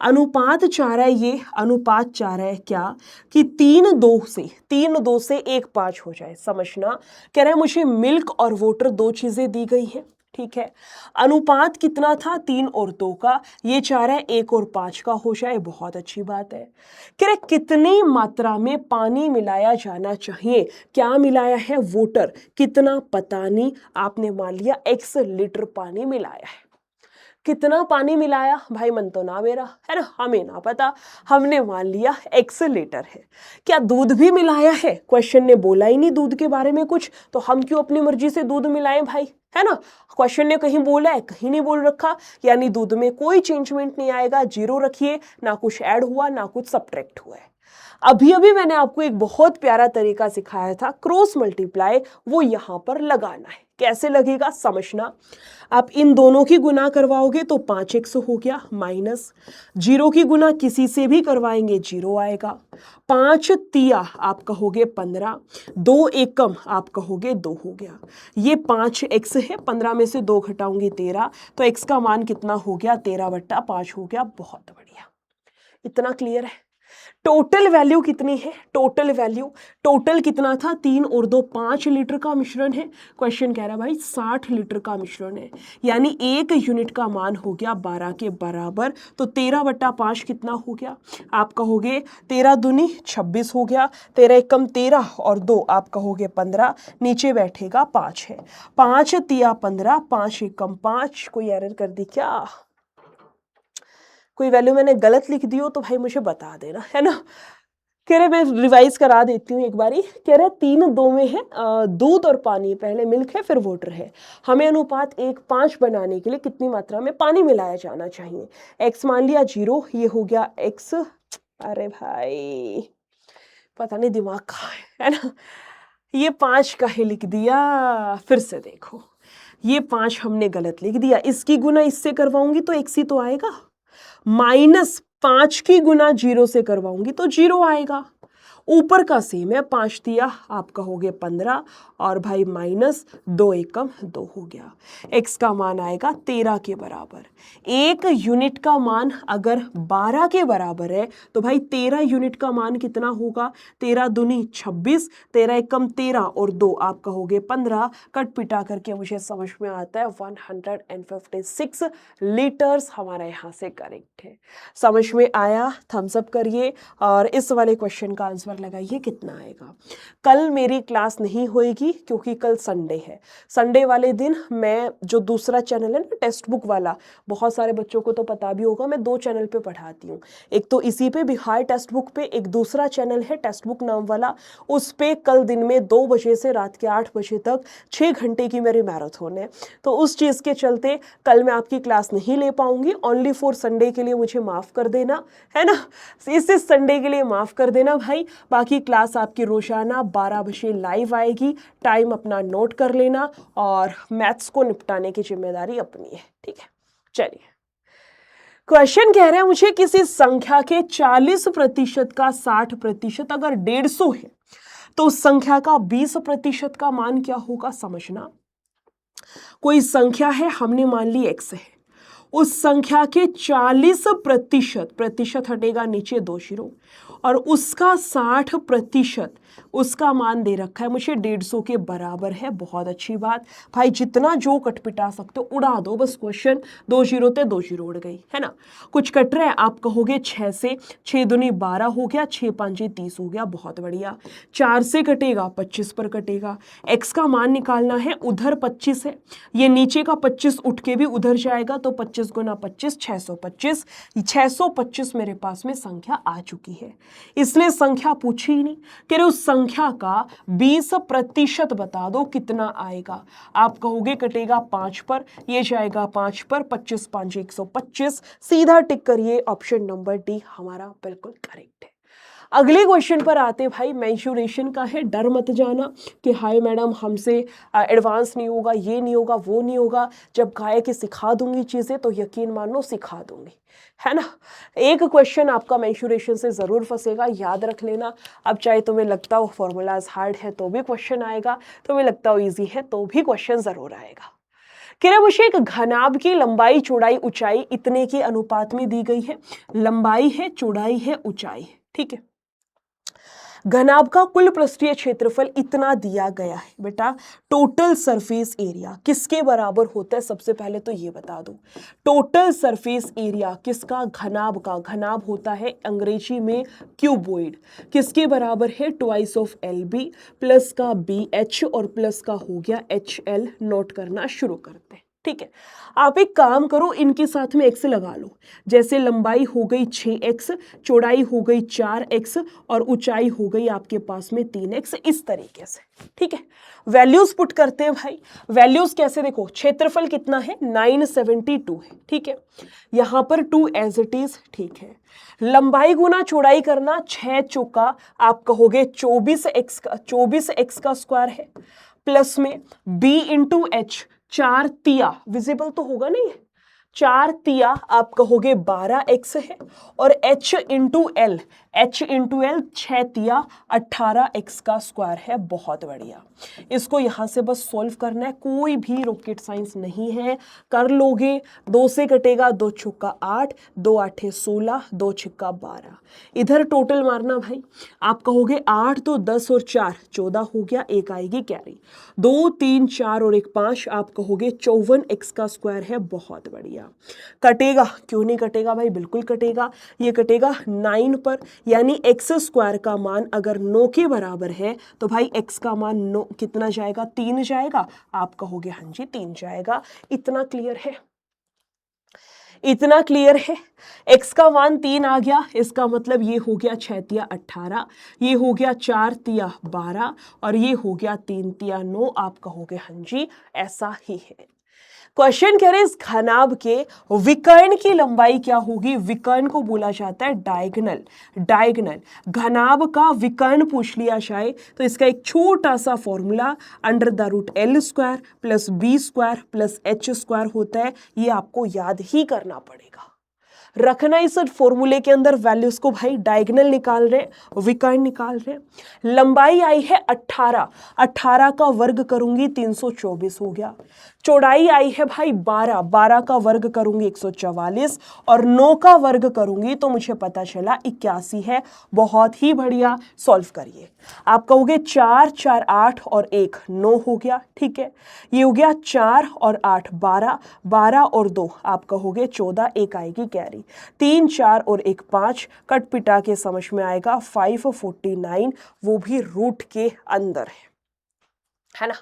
[SPEAKER 1] अनुपात चाह रहा है, ये अनुपात चाह रहा है क्या कि 3:2 से 1:5 हो जाए। समझना, कह रहा है मुझे मिल्क और वाटर 2 चीजें दी गई हैं, ठीक है। अनुपात कितना था, 3 और 2 का, ये चाह रहा है 1 और 5 का हो जाए, बहुत अच्छी बात है। कह रहे कितनी मात्रा में पानी मिलाया जाना चाहिए, क्या मिलाया है, वाटर, कितना पता नहीं, आपने मान लिया x लीटर पानी मिलाया है। कितना पानी मिलाया भाई, मन तो ना मेरा है ना, हमें ना पता, हमने मान लिया x लीटर है। क्या दूध भी मिलाया है, क्वेश्चन ने बोला ही नहीं दूध के बारे में कुछ, तो हम क्यों अपनी मर्जी से दूध मिलाएं भाई, है ना। क्वेश्चन ने कहीं बोला है, कहीं नहीं बोल रखा, यानी दूध में कोई चेंजमेंट नहीं आएगा, 0 रखिए, ना कुछ ऐड हुआ ना कुछ सब्ट्रैक्ट हुआ है। अभी मैंने आपको एक बहुत प्यारा तरीका सिखाया था क्रॉस मल्टीप्लाई, वो यहां पर लगाना है। कैसे लगेगा समझना, आप इन दोनों की गुना करवाओगे तो 5x हो गया, माइनस 0 की गुना किसी से भी करवाएंगे 0 आएगा, 5 तिया आप कहोगे 15, 2 एकम आप कहोगे 2 हो गया। ये 5x है, 15 में से 2 घटाऊंगी 13, तो x का मान कितना हो गया, 13/5 हो गया। बहुत बढ़िया, इतना क्लियर है। टोटल वैल्यू कितनी है, टोटल कितना था, 3 और 2 5 लीटर का मिश्रण है। क्वेश्चन कह रहा है भाई 60 लीटर का मिश्रण है, यानी 1 यूनिट का मान हो गया 12 के बराबर, तो 13/5 कितना हो गया, आप कहोगे 13 दूनी 26 हो गया, 13 एकम 13 और 2 आप कहोगे 15, नीचे बैठेगा 5 है, 5 तिया 15, 5 एकम 5, कोई एरर कर दी क्या, कोई वैल्यू मैंने गलत लिख दी हो तो भाई मुझे बता देना, है ना। कह रहे मैं रिवाइज करा देती हूँ एक बारी। कह रहे 3:2 में है दूध और पानी, पहले मिल्क है फिर वाटर है। हमें अनुपात 1:5 बनाने के लिए कितनी मात्रा में पानी मिलाया जाना चाहिए। x मान लिया 0, ये हो गया x अरे भाई पता नहीं दिमाग कहाँ है ना। ये 5 का ही लिख दिया। फिर से देखो, ये 5 हमने गलत लिख दिया। इसकी गुना इससे करवाऊंगी तो x ही तो आएगा। -5 की गुना 0 से करवाऊंगी तो 0 आएगा। ऊपर का सेम है, 5 दिया, आप कहोगे 15, और भाई -2 एकम 2 हो गया। x का मान आएगा 13 के बराबर। 1 यूनिट का मान अगर 12 के बराबर है तो भाई 13 यूनिट का मान कितना होगा? 13 दूनी 26, 13 एकम 13 और 2 आप कहोगे 15। कट पिटा करके मुझे समझ में आता है 156 लीटर्स हमारा यहाँ से करेक्ट है। समझ में आया? थम्स अप करिए और इस वाले क्वेश्चन का आंसर लगाइए कितना आएगा। कल मेरी क्लास नहीं होएगी क्योंकि कल संडे है। संडे वाले दिन मैं जो दूसरा चैनल है ना टेक्स्ट बुक वाला, बहुत सारे बच्चों को तो पता भी होगा, मैं 2 चैनल पे पढ़ाती हूँ। एक तो इसी पे बिहार टेक्स्ट बुक पे, एक दूसरा चैनल है टेक्स्ट बुक नाम वाला, उस पे कल दिन में 2 बजे से रात के 8 बजे तक 6 घंटे की मेरी मैराथन है। तो उस चीज़ के चलते कल मैं आपकी क्लास नहीं ले पाऊंगी। ओनली फॉर संडे के लिए मुझे माफ़ कर देना, है ना। इस संडे के लिए माफ़ कर देना भाई। बाकी क्लास आपकी रोजाना 12 बजे लाइव आएगी। टाइम अपना नोट कर लेना और मैथ्स को निपटाने की जिम्मेदारी अपनी है, ठीक है। चलिए, क्वेश्चन कह रहे हैं मुझे किसी संख्या के 40% का 60% अगर 150 है तो उस संख्या का 20% का मान क्या होगा? समझना, कोई संख्या है, हमने मान ली x है, उस संख्या के 40%, प्रतिशत हटेगा नीचे 2 जीरो, और उसका 60% उसका मान दे रखा है मुझे 150 के बराबर है। बहुत अच्छी बात भाई, जितना जो कट पिटा सकते हो उड़ा दो बस। क्वेश्चन 2 जीरो थे, 2 जीरो उड़ गई, है ना। कुछ कट रहा है, आप कहोगे 6 से, 6 दूनी 12 हो गया, 6 5 30 हो गया, बहुत बढ़िया। 4 से कटेगा, 25 पर कटेगा। x का मान निकालना है, उधर 25 है, ये नीचे का 25 उठ के भी उधर जाएगा तो 25 गुना 25 625। 625 मेरे पास में संख्या आ चुकी है। इसने संख्या पूछी ही नहीं, कह रहे उस संख्या का 20% बता दो कितना आएगा। आप कहोगे कटेगा 5 पर, ये जाएगा 5 पर, 25 5 125। सीधा टिक करिए, ऑप्शन नंबर डी हमारा बिल्कुल करेक्ट है। अगले क्वेश्चन पर आते भाई, मेंशुरेशन का है। डर मत जाना कि हाय मैडम हमसे एडवांस नहीं होगा, ये नहीं होगा, वो नहीं होगा। जब कहे कि सिखा दूंगी चीज़ें तो यकीन मानो सिखा दूंगी, है ना। एक क्वेश्चन आपका मेंशुरेशन से ज़रूर फंसेगा, याद रख लेना। अब चाहे तुम्हें लगता हो फॉर्मूलाज हार्ड है तो भी क्वेश्चन आएगा, तुम्हें लगता हो ईजी है तो भी क्वेश्चन ज़रूर आएगा। कह रहे मुझे एक घनाभ की लंबाई चौड़ाई ऊंचाई इतने के अनुपात में दी गई है। लंबाई है, चौड़ाई है, ऊंचाई है, ठीक है। घनाभ का कुल पृष्ठीय क्षेत्रफल इतना दिया गया है। बेटा टोटल सरफेस एरिया किसके बराबर होता है? सबसे पहले तो ये बता दो, टोटल सरफेस एरिया किसका? घनाभ का। घनाभ होता है अंग्रेजी में क्यूबॉइड। किसके बराबर है? Twice of L B, plus का बी एच और प्लस का हो गया एच एल। नोट करना शुरू करते हैं, ठीक है। आप एक काम करो, इनके साथ में x लगा लो। जैसे लंबाई हो गई 6x, चौड़ाई हो गई 4x और ऊंचाई हो गई आपके पास में 3x, इस तरीके से, ठीक है। वैल्यूज पुट करते हैं भाई। वैल्यूज कैसे? देखो क्षेत्रफल कितना है? 972 है, ठीक है। यहां पर 2 एज इट इज, ठीक है। लंबाई गुना चौड़ाई करना, 6 चौका आप कहोगे 24x का स्क्वायर है, प्लस में b इंटू एच, 4 तिया, विजिबल तो होगा नहीं, 4 तिया आप कहोगे 12x है, और h इंटू एल, 6 तिया 18x का स्क्वायर है। बहुत बढ़िया, इसको यहां से बस सॉल्व करना है, कोई भी रॉकेट साइंस नहीं है, कर लोगे। 2 से कटेगा, 2 छक्का 8, 2 आठे 16, 2 छक्का 12। इधर टोटल मारना भाई, आप कहोगे 8 तो 10 और 4 14 हो गया, एक आएगी कैरी, 2 3 4 और 1 5, आप कहोगे 54x का स्क्वायर है। बहुत बढ़िया, कटेगा क्यों नहीं कटेगा भाई? बिल्कुल कटेगा। ये कटेगा 9 पर, यानी x स्क्वायर का मान अगर 9 के बराबर है तो भाई x का मान 9 कितना जाएगा? 3 जाएगा। आप कहोगे हाँ जी 3 जाएगा। इतना क्लियर है? इतना क्लियर है? x का मान 3 आ गया, इसका मतलब ये हो गया 6 तिया 18, ये हो गया 4 तिया 12 और ये हो गया 3 तिया 9। आप कहोगे हाँ जी ऐसा ही है। क्वेश्चन कह रहे इस घनाभ के विकर्ण की लंबाई क्या होगी। विकर्ण को बोला जाता है डायगोनल। डायगोनल घनाभ का विकर्ण पूछ लिया जाए तो इसका एक छोटा सा फॉर्मूला √L² + B² + H² होता है। ये आपको याद ही करना पड़ेगा, रखना इस फॉर्मूले के अंदर वैल्यूज को। भाई डायगोनल निकाल रहे, विकर्ण निकाल रहे। लंबाई आई है 18, 18 का वर्ग करूंगी 324 हो गया। चौड़ाई आई है भाई 12, 12 का वर्ग करूंगी 144 और 9 का वर्ग करूंगी तो मुझे पता चला 81 है। बहुत ही बढ़िया, सॉल्व करिए। आप कहोगे 4, 4, 8 और 1 9 हो गया, ठीक है। ये हो गया 4 और 8 12, 12 और 2 आप कहोगे 14, एक आएगी कैरी। 3, 4 और 1 5, कट पिटा के समझ में आएगा 549, वो भी रूट के अंदर है ना,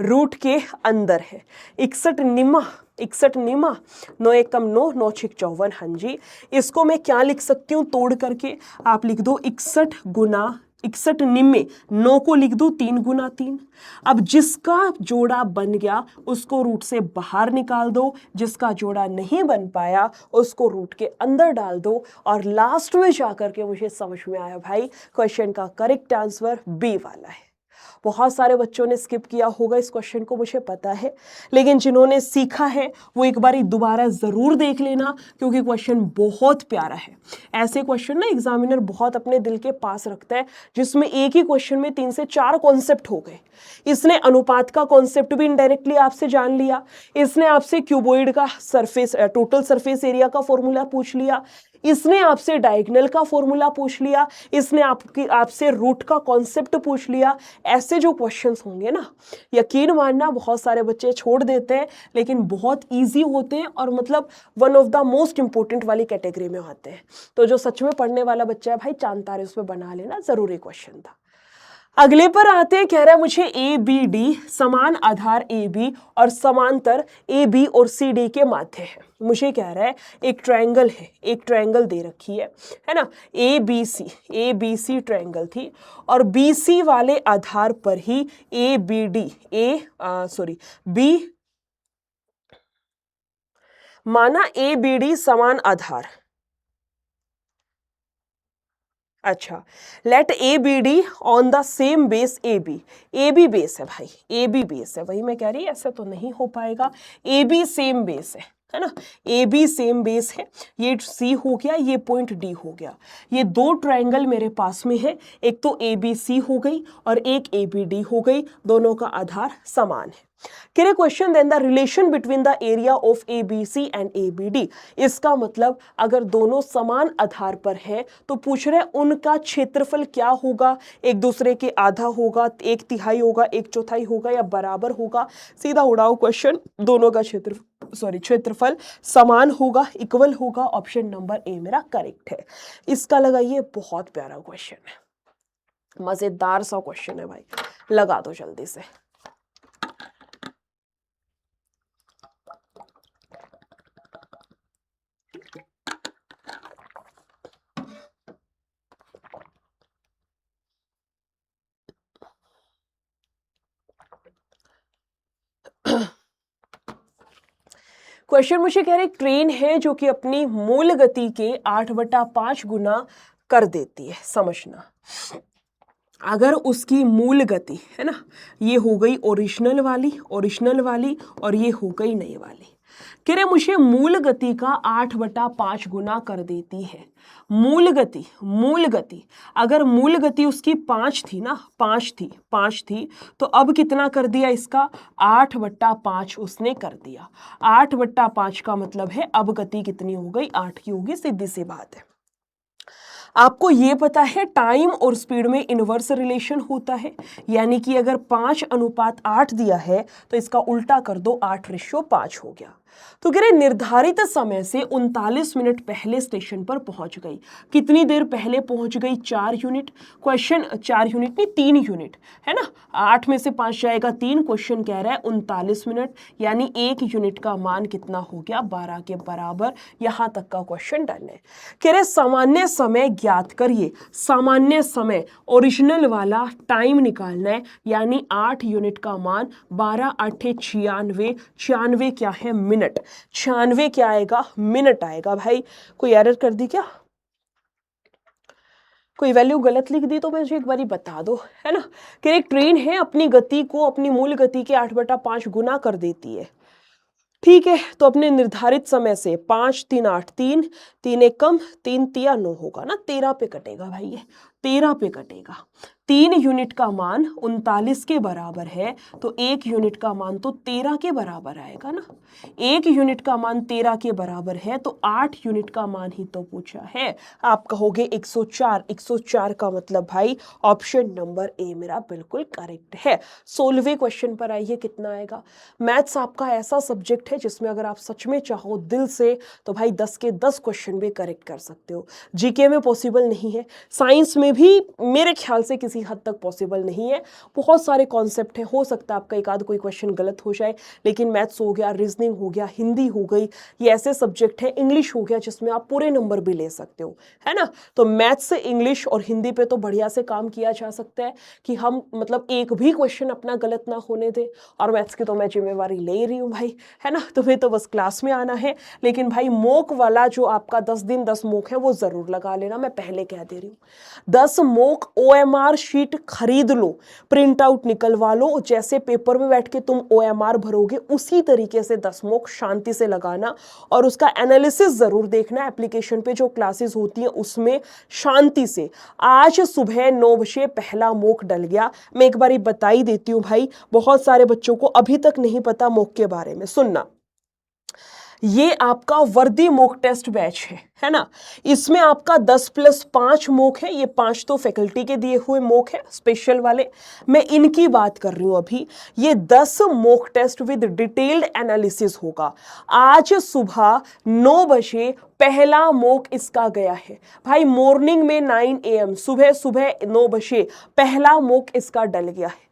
[SPEAKER 1] रूट के अंदर है। 61 निमा, 61 निमा, 9 1 कम 9, 9 6 54। हाँ जी, इसको मैं क्या लिख सकती हूँ तोड़ करके, आप लिख दो 61 गुना 61 निम्मे, 9 को लिख दो 3 गुना 3। अब जिसका जोड़ा बन गया उसको रूट से बाहर निकाल दो, जिसका जोड़ा नहीं बन पाया उसको रूट के अंदर डाल दो और लास्ट में जाकर के मुझे समझ में आया भाई क्वेश्चन का करेक्ट आंसर बी वाला है। बहुत सारे बच्चों ने स्किप किया होगा इस क्वेश्चन को, मुझे पता है, लेकिन जिन्होंने सीखा है वो एक बारी दोबारा जरूर देख लेना क्योंकि क्वेश्चन बहुत प्यारा है। ऐसे क्वेश्चन ना एग्जामिनर बहुत अपने दिल के पास रखता है जिसमें एक ही क्वेश्चन में 3 से 4 कॉन्सेप्ट हो गए। इसने अनुपात का कॉन्सेप्ट भी इनडायरेक्टली आपसे जान लिया, इसने आपसे क्यूबॉइड का सरफेस टोटल सरफेस एरिया का फॉर्मूला पूछ लिया, इसने आपसे डायगोनल का फॉर्मूला पूछ लिया, इसने आपसे रूट का कॉन्सेप्ट पूछ लिया। ऐसे जो क्वेश्चंस होंगे ना, यकीन मानना बहुत सारे बच्चे छोड़ देते हैं लेकिन बहुत इजी होते हैं और मतलब one of the most important वाली कैटेगरी में आते हैं। तो जो सच में पढ़ने वाला बच्चा है भाई, चांद तारे उसमें बना लेना, जरूरी क्वेश्चन था। अगले पर आते हैं, कह रहा है मुझे ए बी डी समान आधार ए बी और समांतर ए बी और सी डी के माध्य है। मुझे कह रहा है एक ट्रायंगल है, एक ट्रायंगल दे रखी है ना, ए बी सी ट्रायंगल थी और बी सी वाले आधार पर ही ए बी डी बी माना ए बी डी समान आधार। अच्छा, let A B D on the same base A B base है भाई, ए बी बेस है, वही मैं कह रही, ऐसा तो नहीं हो पाएगा। ए बी सेम बेस है ना, ए बी सेम बेस है। ये सी हो गया, ये पॉइंट डी हो गया। ये दो ट्रायंगल मेरे पास में है, एक तो ए बी सी हो गई और एक ए बी डी हो गई, दोनों का आधार समान है। कह question then the relation between the area of A B C and A B D. इसका मतलब अगर दोनों समान आधार पर है तो पूछ रहे उनका क्षेत्रफल क्या होगा, एक दूसरे के आधा होगा, 1/3 होगा, 1/4 होगा या बराबर होगा। सीधा उड़ाओ क्वेश्चन, दोनों का क्षेत्रफल समान होगा, इक्वल होगा। ऑप्शन नंबर ए मेरा करेक्ट है। इसका लगाइए, बहुत प्यारा क्वेश्चन है, मजेदार सा क्वेश्चन है भाई, लगा दो जल्दी से। क्वेश्चन मुझे कह रहे ट्रेन है जो कि अपनी मूल गति के 8/5 गुना कर देती है। समझना, अगर उसकी मूल गति है ना, ये हो गई ओरिजिनल वाली और ये हो गई नई वाली। कह रहे मुझे मूल गति का 8/5 गुना कर देती है। मूल गति अगर मूल गति उसकी 5 थी ना, 5 थी तो अब कितना कर दिया इसका, 8/5 उसने कर दिया। 8/5 का मतलब है अब गति कितनी हो गई, 8 की होगी, सीधी सी बात है। आपको ये पता है टाइम और स्पीड में इनवर्स रिलेशन होता है, यानी कि अगर 5:8 दिया है तो इसका उल्टा कर दो, 8:5 हो गया। तो कह रहे निर्धारित समय से 39 मिनट पहले स्टेशन पर पहुंच गई। कितनी देर पहले पहुंच गई, 4 यूनिट। क्वेश्चन 4 यूनिट नहीं 3 यूनिट है ना, 8 में से 5 जाएगा 3। क्वेश्चन कह रहा है 39 मिनट, यानी 1 यूनिट का मान कितना हो गया, 12 के बराबर। यहां तक का क्वेश्चन डन है। कह रहे सामान्य समय ज्ञात करिए। सामान्य समय ओरिजिनल वाला टाइम निकालना है, यानी 8 यूनिट का मान 12 8 96, 96 क्या है मिनट, 96 क्या आएगा मिनट आएगा। भाई कोई एरर कर दी क्या, कोई वैल्यू गलत लिख दी तो मुझे एक बारी बता दो, है ना। कि एक ट्रेन है अपनी गति को अपनी मूल गति के 8/5 गुना कर देती है, ठीक है। तो अपने निर्धारित समय से 5 3 8 3 3 1 कम 3 तिया 9 होगा ना, 13 पे कटेगा भाई, ये 13 पे कटेगा। 3 यूनिट का मान 39 के बराबर है, तो 1 यूनिट का मान तो 13 के बराबर आएगा ना। 1 यूनिट का मान 13 के बराबर है, तो 8 यूनिट का मान ही तो पूछा है। आप कहोगे 104, 104 का मतलब भाई ऑप्शन नंबर ए मेरा बिल्कुल करेक्ट है। 16वें क्वेश्चन पर आइए, कितना आएगा। मैथ्स आपका ऐसा सब्जेक्ट है जिसमें अगर आप सच में चाहो दिल से तो भाई 10 के 10 क्वेश्चन भी करेक्ट कर सकते हो। जीके में पॉसिबल नहीं है, साइंस में भी मेरे ख्याल से किसी हद तक पॉसिबल नहीं है। बहुत सारे कॉन्सेप्ट हैं, हो सकता है आपका एक आध कोई क्वेश्चन गलत हो जाए, लेकिन मैथ्स हो गया, रीजनिंग हो गया, हिंदी हो गई, ये ऐसे सब्जेक्ट है, इंग्लिश हो गया जिसमें आप पूरे नंबर भी ले सकते हो, है ना। तो मैथ्स से इंग्लिश और हिंदी पे तो बढ़िया से काम किया जा सकता है कि हम मतलब एक भी क्वेश्चन अपना गलत ना होने दे। और मैथ्स की तो मैं जिम्मेवारी ले रही हूँ भाई, है ना। तुम्हें तो बस क्लास में आना है, लेकिन भाई मॉक वाला जो आपका 10 दिन 10 मॉक है वो जरूर लगा लेना, मैं पहले कह दे रही हूँ। 10 मॉक OMR शीट खरीद लो, प्रिंट आउट निकलवा लो, जैसे पेपर में बैठ के तुम OMR भरोगे उसी तरीके से 10 मॉक शांति से लगाना, और उसका एनालिसिस जरूर देखना। एप्लीकेशन पे जो क्लासेस होती हैं उसमें शांति से। आज सुबह 9 बजे पहला मॉक डल गया, मैं एक बारी बता ही देती हूँ भाई, बहुत सारे बच्चों को अभी तक नहीं पता मॉक के बारे में। सुनना, ये आपका वर्दी मॉक टेस्ट बैच है ना। इसमें आपका 10 + 5 मॉक है, ये 5 तो फैकल्टी के दिए हुए मॉक है स्पेशल वाले, मैं इनकी बात कर रही हूं अभी। ये 10 mock test with detailed analysis होगा। आज सुबह 9 बजे पहला मॉक इसका गया है भाई, मॉर्निंग में 9 AM, सुबह सुबह 9 बजे पहला मॉक इसका डल गया है।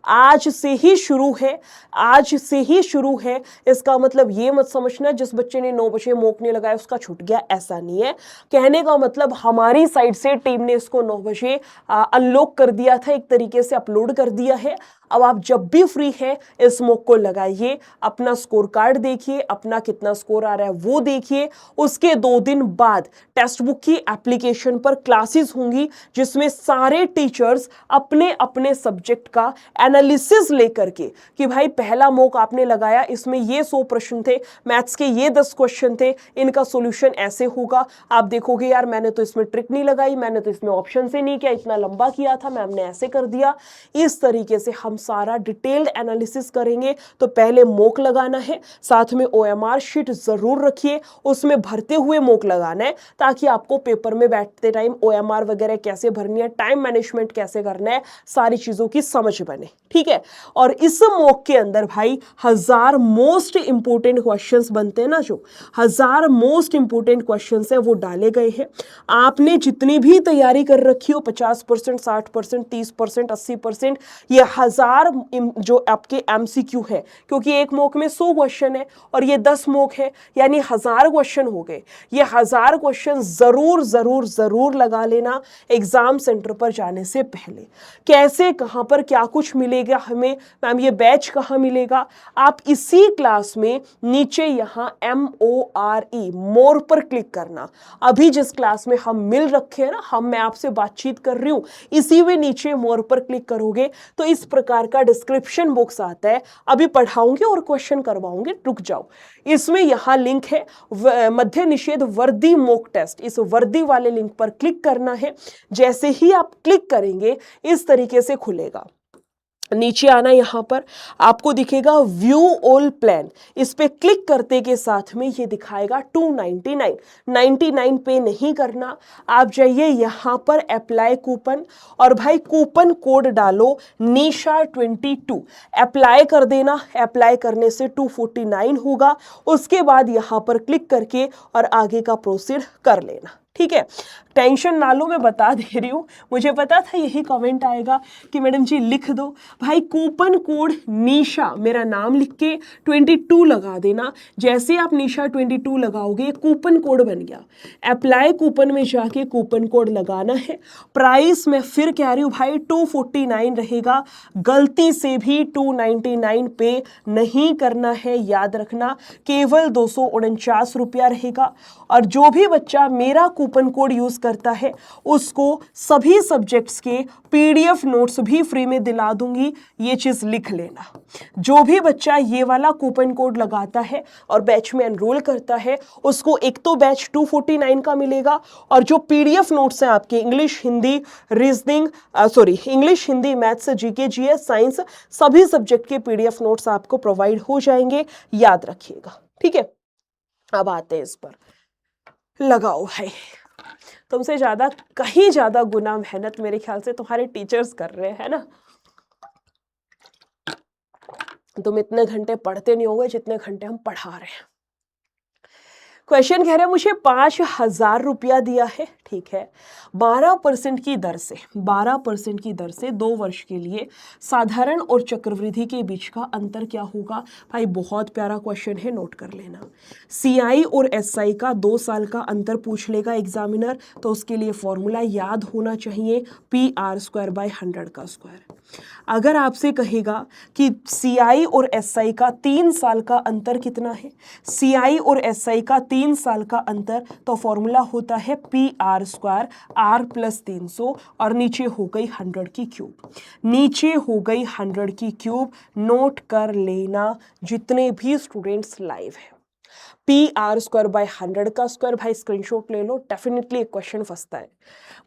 [SPEAKER 1] आज से ही शुरू है, आज से ही शुरू है। इसका मतलब ये मत समझना जिस बच्चे ने 9 बजे मॉक नहीं लगाया उसका छूट गया, ऐसा नहीं है। कहने का मतलब हमारी साइड से टीम ने इसको 9 बजे अनलॉक कर दिया था, एक तरीके से अपलोड कर दिया है। अब आप जब भी फ्री है इस मॉक को लगाइए, अपना स्कोर कार्ड देखिए, अपना कितना स्कोर आ रहा है वो देखिए। उसके 2 दिन बाद टेक्स्ट बुक की एप्लीकेशन पर क्लासेस होंगी जिसमें सारे टीचर्स अपने अपने सब्जेक्ट का एनालिसिस लेकर के कि भाई पहला मॉक आपने लगाया, इसमें ये 100 प्रश्न थे, मैथ्स के ये 10 क्वेश्चन थे, इनका सॉल्यूशन ऐसे होगा। आप देखोगे यार मैंने तो इसमें ट्रिक नहीं लगाई, मैंने तो इसमें ऑप्शन से नहीं किया, इतना लंबा किया था, मैम ने ऐसे कर दिया। इस तरीके से हम सारा डिटेल्ड एनालिसिस करेंगे। तो पहले मॉक लगाना है, साथ में OMR शीट जरूर रखिए, उसमें भरते हुए मॉक लगाना है, ताकि आपको पेपर में बैठते टाइम OMR वगैरह कैसे भरनी है, टाइम मैनेजमेंट कैसे करना है, सारी चीजों की समझ बने, ठीक है। और इस मॉक के अंदर भाई 1000 मोस्ट इंपोर्टेंट क्वेश्चंस बनते हैं ना, जो 1000 मोस्ट इंपोर्टेंट क्वेश्चंस है वो डाले गए हैं। आपने जितनी भी तैयारी कर रखी हो 50%, 60%, 30%, 80%, ये 1000 जो आपके MCQ है, क्योंकि एक मॉक में 100 क्वेश्चन है और ये 10 मॉक है, यानी 1000 क्वेश्चन हो गए। ये 1000 क्वेश्चन जरूर जरूर जरूर लगा लेना एग्जाम सेंटर पर जाने से पहले। कैसे, कहां पर क्या कुछ मिलेगा हमें, मैम ये बैच कहां मिलेगा, आप इसी क्लास में नीचे यहां MORE मोर पर क्लिक करना। अभी जिस क्लास में हम मिल रखे हैं ना, मैं आपसे बातचीत कर रही हूं, इसी में नीचे मोर पर क्लिक करोगे तो इस प्रकार का डिस्क्रिप्शन बॉक्स आता है। अभी पढ़ाऊंगे और क्वेश्चन करवाऊंगे, रुक जाओ। इसमें यहां लिंक है मध्य निषेध वर्दी मॉक टेस्ट, इस वर्दी वाले लिंक पर क्लिक करना है। जैसे ही आप क्लिक करेंगे इस तरीके से खुलेगा। नीचे आना, यहां पर आपको दिखेगा व्यू ऑल प्लान, इस पे क्लिक करते के साथ में ये दिखाएगा 299, 99 पे नहीं करना। आप जाइए यहां पर अप्लाई कूपन, और भाई कूपन कोड डालो निशा22, अप्लाई कर देना। अप्लाई करने से 249 होगा, उसके बाद यहां पर क्लिक करके और आगे का प्रोसीड कर लेना, ठीक है। टेंशन ना लो, मैं बता दे रही हूँ, मुझे पता था यही कमेंट आएगा कि मैडम जी लिख दो। भाई कूपन कोड निशा मेरा नाम लिख के 22 लगा देना। जैसे आप निशा 22 लगाओगे कूपन कोड बन गया। अप्लाई कूपन में जाके कूपन कोड लगाना है। प्राइस मैं फिर कह रही हूँ भाई 249 रहेगा, गलती से भी 299 पे नहीं करना है, याद रखना केवल 249 रुपया रहेगा। और जो भी बच्चा मेरा कूपन कोड यूज करता है उसको सभी सब्जेक्ट्स के पीडीएफ नोट्स भी फ्री में दिला दूंगी, ये चीज लिख लेना। जो भी बच्चा ये वाला कूपन कोड लगाता है और बैच में एनरोल करता है उसको एक तो बैच 249 का मिलेगा, और जो पीडीएफ नोट्स हैं आपके English Hindi reasoning English Hindi maths GK GS science सभी सब्जेक्ट के पीडीएफ नोट्स आपको प्रोवाइड हो जाएंगे, याद रखिएगा। ठीक है, अब आते हैं इस पर। लगाओ भाई, तुमसे ज्यादा कहीं ज्यादा गुना मेहनत मेरे ख्याल से तुम्हारे टीचर्स कर रहे हैं ना। तुम इतने घंटे पढ़ते नहीं होगे जितने घंटे हम पढ़ा रहे हैं। क्वेश्चन कह रहे हैं मुझे 5,000 रुपया दिया है, ठीक है, 12% की दर से 12% की दर से 2 वर्ष के लिए साधारण और चक्रवृद्धि के बीच का अंतर क्या होगा। भाई बहुत प्यारा क्वेश्चन है, नोट कर लेना। सीआई और एसआई का 2 साल का अंतर पूछ लेगा एग्जामिनर, तो उसके लिए फॉर्मूला याद होना चाहिए PR²/100 का स्क्वायर। अगर आपसे कहेगा कि सीआई और एसआई का 3 साल का अंतर कितना है, सीआई और एसआई का 3 साल का अंतर, तो फॉर्मूला होता है PR² R+300 और नीचे हो गई 100 की क्यूब, नीचे हो गई 100 की क्यूब। नोट कर लेना जितने भी स्टूडेंट्स लाइव हैं। PR²/100 का स्क्वायर, भाई स्क्रीनशॉट ले लो, डेफिनेटली एक क्वेश्चन फंसता है।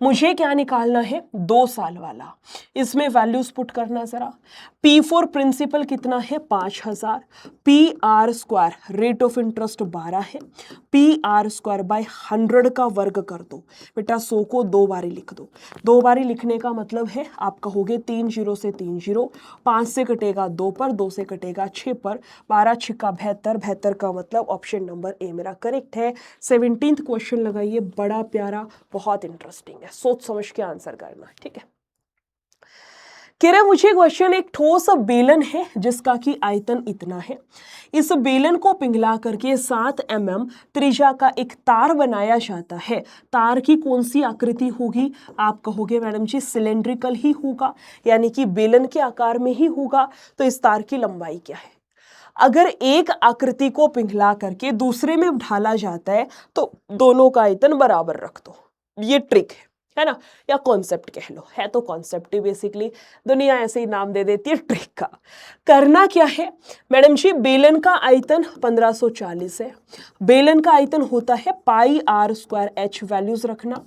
[SPEAKER 1] मुझे क्या निकालना है, 2 साल वाला, इसमें वैल्यूज पुट करना जरा। P4 प्रिंसिपल कितना है 5,000, PR² रेट ऑफ इंटरेस्ट 12 है, PR²/100 का वर्ग कर दो बेटा। 100 को 2 बारी लिख दो, 2 बारी लिखने का मतलब है आप कहोगे 3 0 से 3 0, 5 से कटेगा 2 पर, 2 से कटेगा 6 पर, 12 छिक्का 72, 72 का मतलब ऑप्शन नंबर ए मेरा करेक्ट है। 17th क्वेश्चन लगाइए, बड़ा प्यारा, बहुत इंटरेस्टिंग है, सोच समझ के आंसर करना, ठीक है। कह रहे मुझे क्वेश्चन, एक ठोस बेलन है जिसका कि आयतन इतना है, इस बेलन को पिघला करके 7 mm त्रिज्या का एक तार बनाया जाता है, तार की कौन सी आकृति होगी। आप कहोगे मैडम जी सिलेंड्रिकल ही होगा, यानी कि बेलन के आकार में ही होगा, तो इस तार की लंबाई क्या है। अगर एक आकृति को पिघला करके दूसरे में ढाला जाता है तो दोनों का आयतन बराबर रख दो, ये ट्रिक है ना, या कॉन्सेप्ट कह लो, है तो कॉन्सेप्ट ही बेसिकली, दुनिया ऐसे ही नाम दे देती है ट्रिक का। करना क्या है मैडम जी, बेलन का आयतन 1540 है, बेलन का आयतन होता है πr²h, वैल्यूज रखना।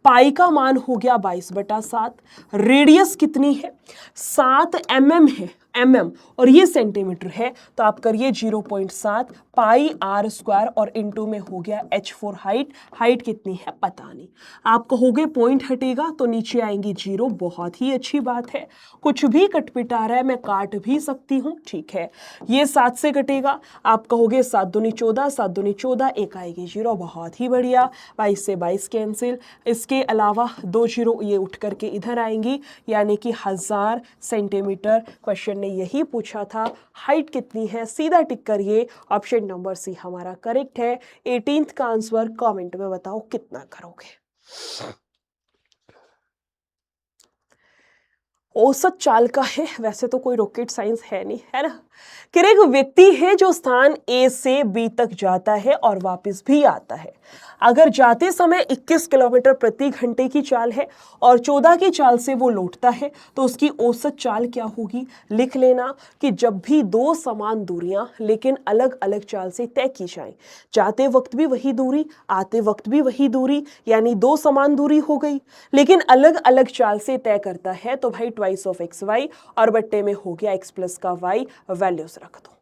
[SPEAKER 1] पाई का मान हो गया 22/7, रेडियस कितनी है 7 mm है, mm और ये सेंटीमीटर है, तो आप करिए 0.7 πr² और इनटू में हो गया h4 हाइट, हाइट कितनी है पता नहीं। आप कहोगे पॉइंट हटेगा तो नीचे आएंगी 0, बहुत ही अच्छी बात है, कुछ भी कटपिटा रहा है मैं काट भी सकती हूँ, ठीक है। ये 7 से कटेगा, आप कहोगे 7 दूनी 14, 7 दूनी 14, एक आएगी 0, बहुत ही बढ़िया, 22 से 22 कैंसिल। इसके अलावा 2 0 ये उठ करके इधर आएंगी, यानी कि 1000 सेंटीमीटर। क्वेश्चन ने यही पूछा था, हाइट कितनी है, सीधा टिक करिए, ऑप्शन नंबर सी हमारा करेक्ट है। 18th का आंसर कमेंट में बताओ कितना करोगे। औसत चाल का है, वैसे तो कोई रॉकेट साइंस है नहीं, है ना। कि एक व्यक्ति है जो स्थान ए से बी तक जाता है और वापस भी आता है। अगर जाते समय 21 किलोमीटर प्रति घंटे की चाल है और 14 की चाल से वो लौटता है, तो उसकी औसत चाल क्या होगी। लिख लेना कि जब भी 2 समान दूरियां लेकिन अलग अलग चाल से तय की जाए, जाते वक्त भी वही दूरी, आते वक्त भी वही दूरी, यानी 2 समान दूरी हो गई, लेकिन अलग अलग चाल से तय करता है, तो भाई ट्वाइस ऑफ xy और बट्टे में हो गया x प्लस का y, वैल्यूज रख दो।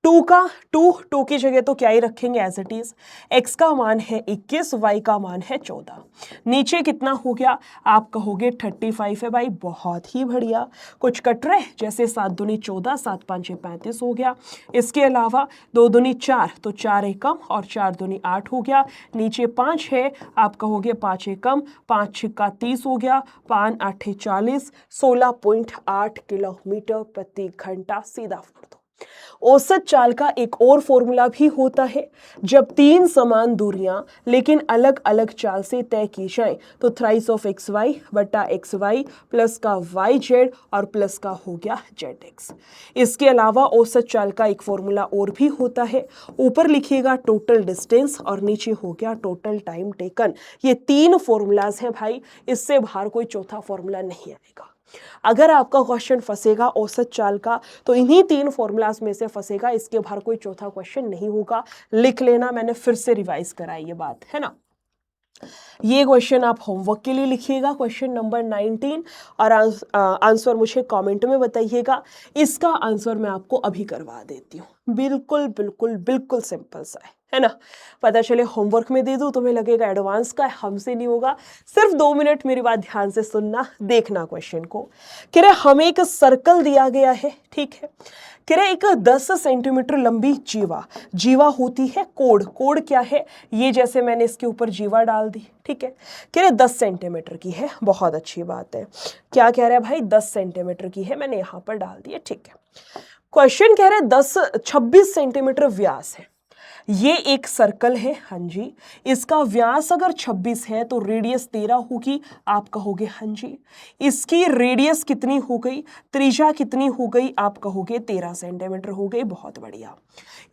[SPEAKER 1] टू की जगह तो क्या ही रखेंगे एज इट इज। x का मान है 21, y का मान है 14। नीचे कितना हो गया, आप कहोगे 35 है भाई, बहुत ही बढ़िया। कुछ कट रहे, जैसे 7 दूनी 14, 7 5 35 हो गया। इसके अलावा 2 दूनी 4, तो 4 एकम और 4 दूनी 8 हो गया। नीचे 5 है, आप कहोगे 5 एकम, 5 छिक्का 30 हो गया, 5 8 40, 16.8 किलोमीटर प्रति घंटा। सीधा फोड़ दो। औसत चाल का एक और फॉर्मूला भी होता है, जब 3 समान दूरियां लेकिन अलग अलग चाल से तय की जाए तो थ्राइस ऑफ एक्स वाई बटा एक्स वाई प्लस का वाई जेड और प्लस का हो गया जेड एक्स। इसके अलावा औसत चाल का एक फॉर्मूला और भी होता है, ऊपर लिखिएगा टोटल डिस्टेंस और नीचे हो गया टोटल टाइम टेकन। ये 3 फॉर्मूलाज हैं भाई, इससे बाहर कोई चौथा फॉर्मूला नहीं आएगा। अगर आपका क्वेश्चन फंसेगा औसत चाल का तो इन्हीं 3 फॉर्मूलाज में से फंसेगा, इसके बाहर कोई चौथा क्वेश्चन नहीं होगा। लिख लेना, मैंने फिर से रिवाइज कराई ये बात, है ना। ये क्वेश्चन आप होमवर्क के लिए लिखिएगा, क्वेश्चन नंबर 19, और आंसर मुझे कमेंट में बताइएगा। इसका आंसर मैं आपको अभी करवा देती हूँ। बिल्कुल बिल्कुल बिल्कुल सिंपल सा है ना। पता चले होमवर्क में दे दूं, तुम्हें लगेगा एडवांस का, हमसे नहीं होगा। सिर्फ 2 मिनट मेरी बात ध्यान से सुनना, देखना क्वेश्चन को। कह रहे हमें एक सर्कल दिया गया है, ठीक है। कह रहे एक 10 सेंटीमीटर लंबी जीवा होती है। कोड क्या है, ये जैसे मैंने इसके ऊपर जीवा डाल दी, ठीक है। कह रहे 10 सेंटीमीटर की है, बहुत अच्छी बात है। क्या कह रहा है भाई, 10 सेंटीमीटर की है, मैंने यहां पर डाल दी है, ठीक है। क्वेश्चन कह रहे 26 सेंटीमीटर व्यास है। ये एक सर्कल है, हाँ जी। इसका व्यास अगर 26 है तो रेडियस 13 होगी, आप कहोगे हाँ जी। इसकी रेडियस कितनी हो गई, त्रिज्या कितनी हो गई, आप कहोगे 13 सेंटीमीटर हो गई, बहुत बढ़िया।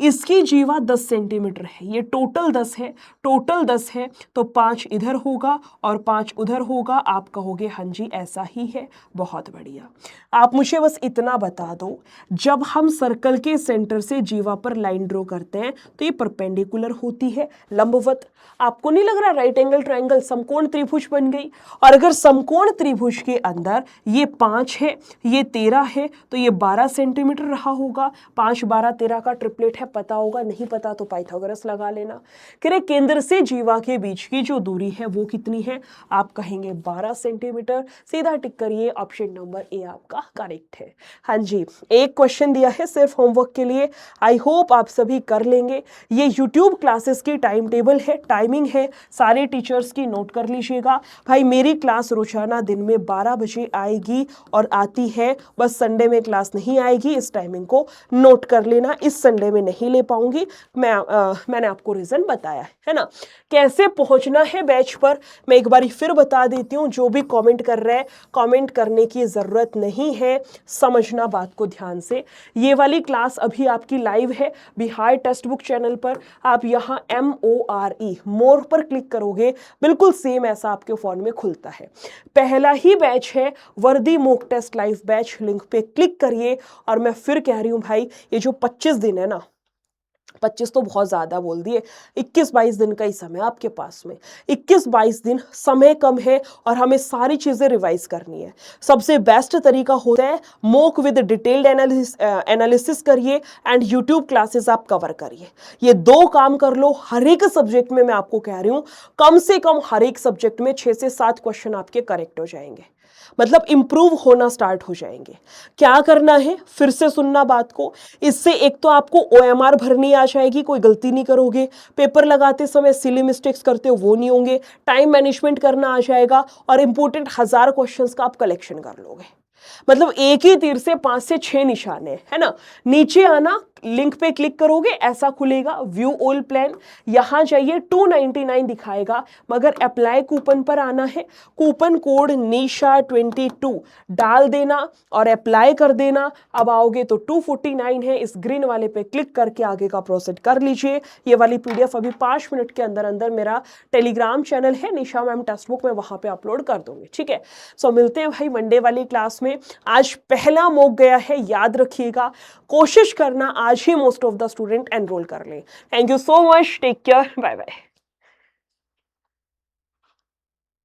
[SPEAKER 1] इसकी जीवा 10 सेंटीमीटर है, ये टोटल 10 है, टोटल 10 है तो 5 इधर होगा और 5 उधर होगा, आप कहोगे हाँ जी ऐसा ही है, बहुत बढ़िया। आप मुझे बस इतना बता दो, जब हम सर्कल के सेंटर से जीवा पर लाइन ड्रॉ करते हैं तो ये परपेंडिकुलर होती है, लंबवत। आपको नहीं लग रहा राइट एंगल ट्रायंगल, समकोण त्रिभुज बन गई। और अगर समकोण त्रिभुज के अंदर ये 5 है, ये 13 है, तो ये 12 सेंटीमीटर रहा होगा। 5 12 13 का ट्रिपलेट है, पता होगा, नहीं पता तो पाइथागोरस लगा लेना। कह रहे केंद्र से जीवा के बीच की जो दूरी है वो कितनी है, आप कहेंगे 12 सेंटीमीटर। सीधा टिक करिए, ऑप्शन नंबर ए आपका करेक्ट है। हाँ जी, एक क्वेश्चन दिया है सिर्फ होमवर्क के लिए, आई होप आप सभी कर लेंगे। ये YouTube क्लासेस की टाइम टेबल है, टाइमिंग है, सारे टीचर्स की नोट कर लीजिएगा भाई। मेरी क्लास रोजाना दिन में 12 बजे आएगी और आती है, बस संडे में क्लास नहीं आएगी, इस टाइमिंग को नोट कर लेना। इस संडे में नहीं ले पाऊंगी, मैंने आपको रीजन बताया है ना। कैसे पहुंचना है बैच पर मैं एक बार फिर बता देती हूँ। जो भी कमेंट कर रहे हैं, कमेंट करने की जरूरत नहीं है, समझना बात को ध्यान से। ये वाली क्लास अभी आपकी लाइव है बिहार टेक्स्ट बुक चैनल पर। आप यहाँ MORE मोर पर क्लिक करोगे, बिल्कुल सेम ऐसा आपके फोन में खुलता है। पहला ही बैच है वर्दी mock test live batch, link पे क्लिक करिए। और मैं फिर कह रही हूँ भाई, ये जो 25 दिन है ना, 25 तो बहुत ज्यादा बोल दिए, 21-22 दिन का ही समय आपके पास में। 21-22 दिन समय कम है और हमें सारी चीजें रिवाइज करनी है। सबसे बेस्ट तरीका होता है मॉक विद डिटेल्ड एनालिसिस करिए एंड यूट्यूब क्लासेस आप कवर करिए। ये 2 काम कर लो हर एक सब्जेक्ट में। मैं आपको कह रही हूं कम से कम हर एक सब्जेक्ट में 6 से 7 क्वेश्चन आपके करेक्ट हो जाएंगे, मतलब इंप्रूव होना स्टार्ट हो जाएंगे। क्या करना है, फिर से सुनना बात को। इससे एक तो आपको OMR भरनी आ जाएगी, कोई गलती नहीं करोगे। पेपर लगाते समय सिली मिस्टेक्स करते हो वो नहीं होंगे। टाइम मैनेजमेंट करना आ जाएगा और इंपॉर्टेंट 1000 क्वेश्चंस का आप कलेक्शन कर लोगे। मतलब एक ही तीर से 5 से 6 निशाने, है ना। नीचे आना, लिंक पे क्लिक करोगे, ऐसा खुलेगा व्यू ऑल प्लान। यहां जाइए 299 दिखाएगा, मगर अप्लाई कूपन पर आना है। कूपन कोड निशा 22 डाल देना और अप्लाई कर देना। अब आओगे तो 249 है, इस ग्रीन वाले पे क्लिक करके आगे का प्रोसीड कर लीजिए। ये वाली PDF अभी 5 मिनट के अंदर अंदर मेरा टेलीग्राम चैनल है निशा मैम टेक्स्ट बुक में, वहां पे अपलोड कर दूंगी, ठीक है। सो मिलते हैं भाई मंडे वाली क्लास में। आज पहला मॉक गया है, याद रखिएगा। कोशिश करना आज ही most of the student enrol कर लें। Thank you so much, take care, bye bye.